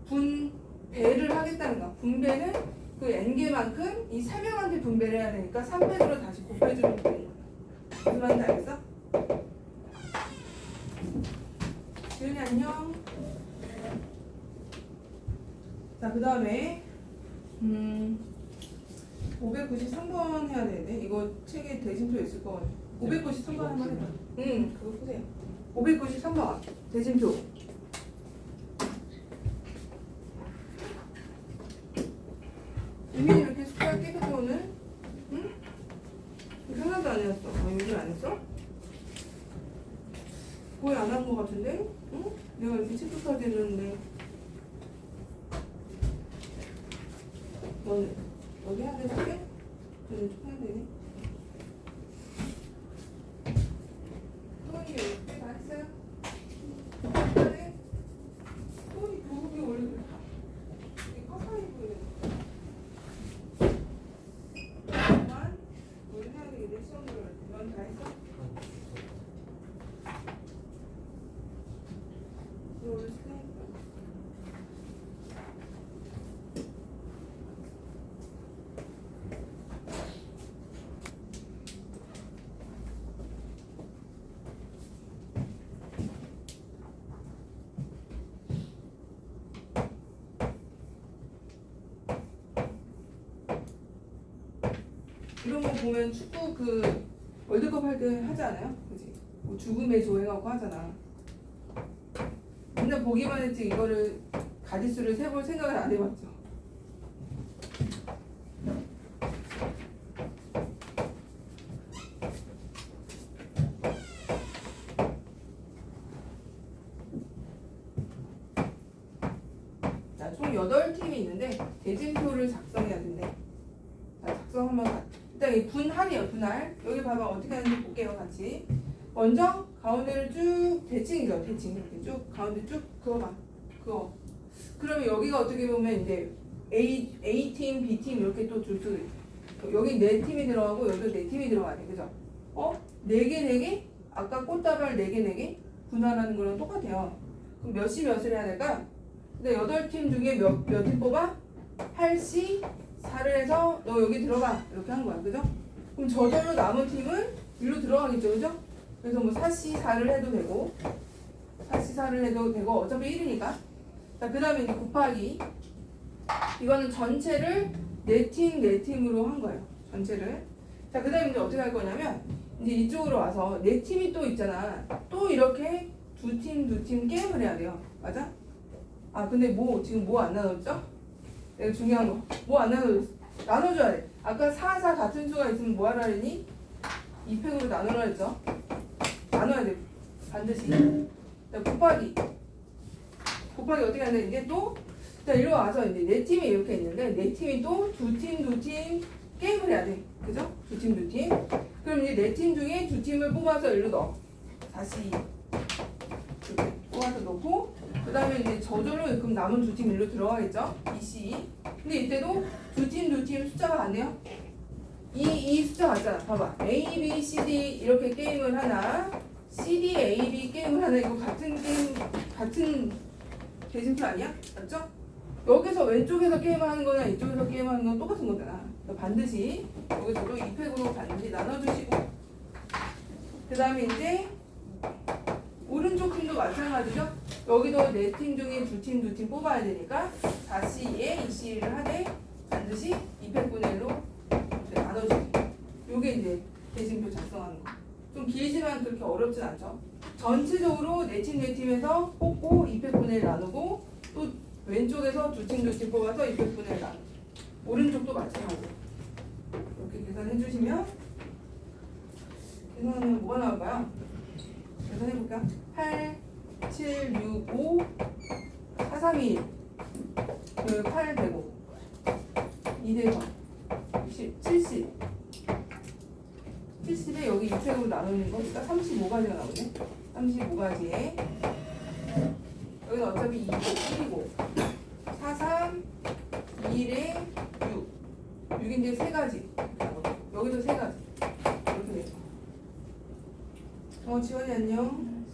분배를 하겠다는 거야. 분배는 그 N개만큼 이 3명한테 분배를 해야 되니까 3팩으로 다시 곱해주면 되는 거야. 무슨 말인지 알겠어? 지은이 안녕. 자, 그 다음에 593번 해야 되는데 이거 책에 대진표 있을 거 같아. 593번 한번 해봐. 그거 보세요. 593번 대진표. 유민이 이렇게 숟가락 깨끗해 오늘? 응? 하나도 안 했어. 유민 안 했어? 거의 안 한 거 같은데? 응? 내가 이렇게 체크까지 했는데. 너는 여기 해야 되지? 저는 좀 해야 되네. 소원이 다 했어요? 그래? 소원이 교복이 원래 그래. 이게 파파이 보이네. 잠깐만. 뭘 해야 되겠네. 시험 들어갈 때. 넌 다 했어? 너 오늘 스테이크. 이런 거 보면 축구 그 월드컵 할 때 하지 않아요? 그지? 뭐 죽음의 조 해갖고 하잖아. 맨날 보기만 했지 이거를 가지수를 세볼 생각을 안 해봤죠. 자, 총 8팀이 있는데 대진표를 작성해야 된대. 자, 작성 한번 일단 이 분할이에요. 분할. 여기 봐봐 어떻게 하는지 볼게요. 같이. 먼저 가운데를 쭉 대칭이죠. 대칭 이렇게 쭉 가운데 쭉 그어봐. 그어. 그러면 여기가 어떻게 보면 이제 A팀, B팀 이렇게 또 줄 수 있어. 여기 4팀이 들어가고 여기도 4팀이 들어가네. 그죠? 4개, 4개? 아까 꽃다발 4개, 4개? 분할하는 거랑 똑같아요. 그럼 몇시 몇을 해야 될까? 근데 8팀 중에 몇 팀 뽑아? 8시 4를 해서 너 여기 들어가. 이렇게 한 거야. 그죠? 그럼 저절로 남은 팀은 위로 들어가겠죠. 그죠? 그래서 뭐 4시 4를 해도 되고 4시 4를 해도 되고 어차피 1이니까. 자, 그 다음에 이제 곱하기. 이거는 전체를 4팀, 4팀으로 한 거예요. 전체를. 자, 그 다음에 이제 어떻게 할 거냐면 이제 이쪽으로 와서 4팀이 또 있잖아. 또 이렇게 2팀 게임을 해야 돼요. 맞아? 아, 근데 지금 뭐 안 나눴죠? 내가 중요한 거. 뭐 안 나눠줘야 돼. 아까 4, 4 같은 수가 있으면 뭐 하라 했니? 2팩으로 나누라 했죠? 나눠야 돼. 반드시. 자, 곱하기 어떻게 하냐? 이제 또, 자, 이리 와서 이제 4팀이 이렇게 있는데, 4팀이 또 2팀 게임을 해야 돼. 그죠? 2팀. 그럼 이제 4팀 중에 2팀을 뽑아서 일로 넣어. 다시 이렇게 뽑아서 넣고, 그 다음에 이제 저절로 그럼 남은 2팀 일로 들어가겠죠? BC. 근데 이때도 2팀 숫자가 같네요. 이 숫자 같잖아. 봐봐. A, B, C, D 이렇게 게임을 하나, C, D, A, B 게임을 하나. 이거 같은 대진표 아니야? 맞죠? 여기서 왼쪽에서 게임하는 거나 이쪽에서 게임하는 건 똑같은 거잖아. 그러니까 반드시 여기서도 2팩으로 반드시 나눠주시고, 그 다음에 이제 오른쪽 팀도 마찬가지죠. 여기도 4팀 중에 2팀 뽑아야 되니까 4C에 2C를 하되 반드시 2팩분의 1로 나눠주기. 요게 이제 대진표 작성하는 거. 좀 길지만 그렇게 어렵진 않죠. 전체적으로 4팀에서 뽑고 2팩분의 1 나누고, 또 왼쪽에서 2팀 뽑아서 2팩분의 1 나누고, 오른쪽도 마찬가지로 이렇게 계산해 주시면, 계산하면 뭐가 나올까요? 계산해볼까? 8, 7, 6, 5, 4, 3, 2, 1 8, 105 2대서 70에 여기 2팩으로 나누는 거니까 35가지가 나오네. 35가지에 여기는 어차피 2고 1이고 4, 3, 2에 6 6인데 3가지. 여기도 3가지. 이렇게 돼요. 지원이 안녕.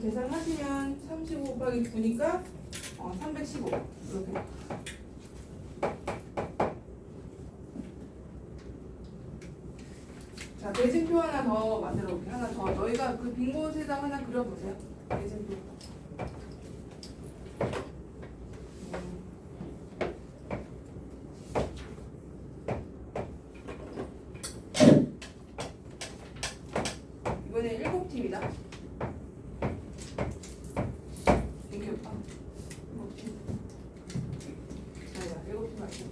계산하시면 35 곱하기 9니까 315 이렇게. 자, 대진표 하나 더 만들어 볼게요. 하나 더. 너희가 그 빈 곳에다 하나 그려보세요. 대진표. 이번에 7팀이다. 이렇게 봐. 7팀. 아니다, 7팀 맞죠?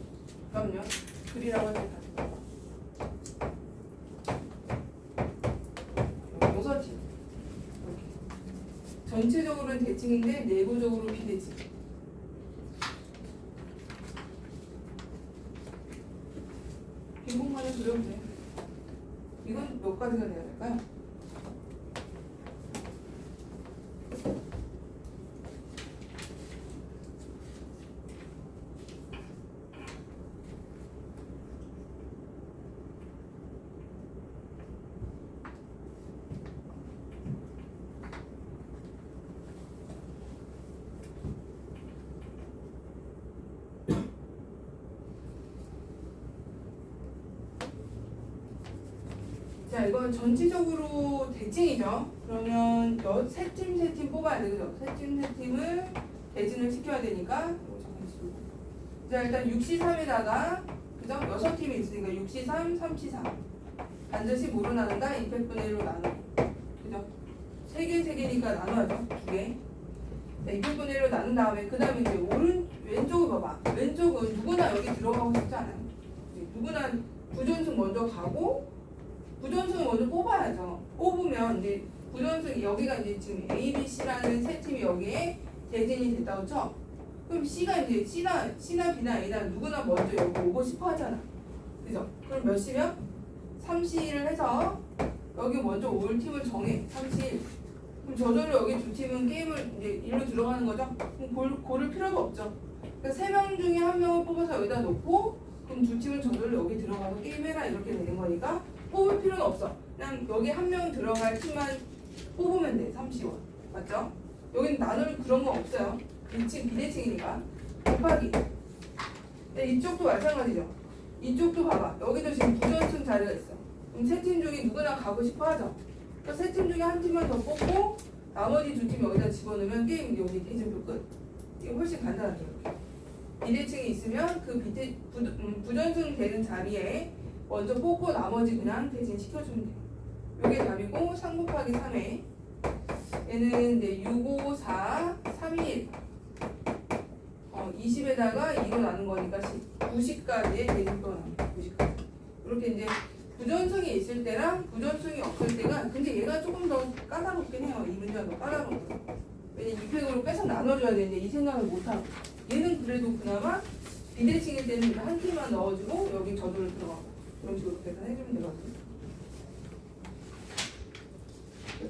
그럼요. 글이라고 할 때 다. 6팀. 이렇게. 전체적으로는 대칭인데 내부적으로 비대칭. 빈 공간을 그려도 돼. 이건 몇 가지가 돼야 될까요? 자, 이건 전체적으로 대칭이죠. 그러면 3팀 뽑아야 되죠. 3팀을 대진을 시켜야 되니까 이거 정해주고. 자, 일단 6C3에다가 그 그죠? 6팀이 있으니까 6시 3, 3시 4. 반드시 뭐로 나눈다? 200분의 1로 나누고. 그죠? 3개, 3개니까 나눠야죠. 2개. 자, 200분의 1로 나눈 다음에 그 다음에 이제 왼쪽을 봐봐. 왼쪽은 누구나 여기 들어가고 싶지 않아요. 이제 누구나 부전승 먼저 가고 부전승을 먼저 뽑아야죠. 뽑으면 이제 부전승 여기가 이제 지금 A, B, C라는 세 팀이 여기에 대진이 됐다고 쳐. 그럼 C가 이제 C나 B나 A나 누구나 먼저 여기 오고 싶어 하잖아. 그죠? 그럼 몇 시면? 3시를 해서 여기 먼저 올 팀을 정해. 3시. 그럼 저절로 여기 두 팀은 게임을 이제 일로 들어가는 거죠? 그럼 고를 필요가 없죠. 그러니까 3명 중에 1명을 뽑아서 여기다 놓고 그럼 두 팀은 저절로 여기 들어가서 게임해라 이렇게 되는 거니까 뽑을 필요는 없어. 그냥 여기 1명 들어갈 팀만 뽑으면 돼. 3시원. 맞죠? 여기는 나눌 그런 거 없어요. 비대칭이니까. 곱하기. 네, 이쪽도 마찬가지죠. 이쪽도 봐봐. 여기도 지금 부전승 자리가 있어. 그럼 세 팀 중에 누구나 가고 싶어 하죠. 그러니까 세 팀 중에 한 팀만 더 뽑고 나머지 두 팀 여기다 집어넣으면 게임 여기 대진표 끝. 이거 훨씬 간단하죠. 비대칭이 있으면 그 부전승 되는 자리에 먼저 뽑고 나머지 그냥 대진 시켜주면 돼요. 요게 답이고 3 곱하기 3에 얘는 이제 6, 5, 4, 3, 1 20에다가 2로 나눈 거니까 90까지의 대진표가 나옵니다. 90까지. 이렇게 이제 부전승이 있을 때랑 부전승이 없을 때가 근데 얘가 조금 더 까다롭긴 해요. 이 문제가 더 까다롭고 왜냐면 2팩으로 빼서 나눠줘야 되는데 이 생각을 못하고 얘는 그래도 그나마 비대칭일 때는 한 팀만 넣어주고 여기 저절로 들어가고 그런 식으로 계산해주면 되거든요.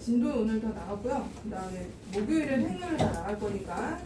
진도는 오늘 더 나왔고요. 그 다음에 목요일에 행렬을 다 나갈 거니까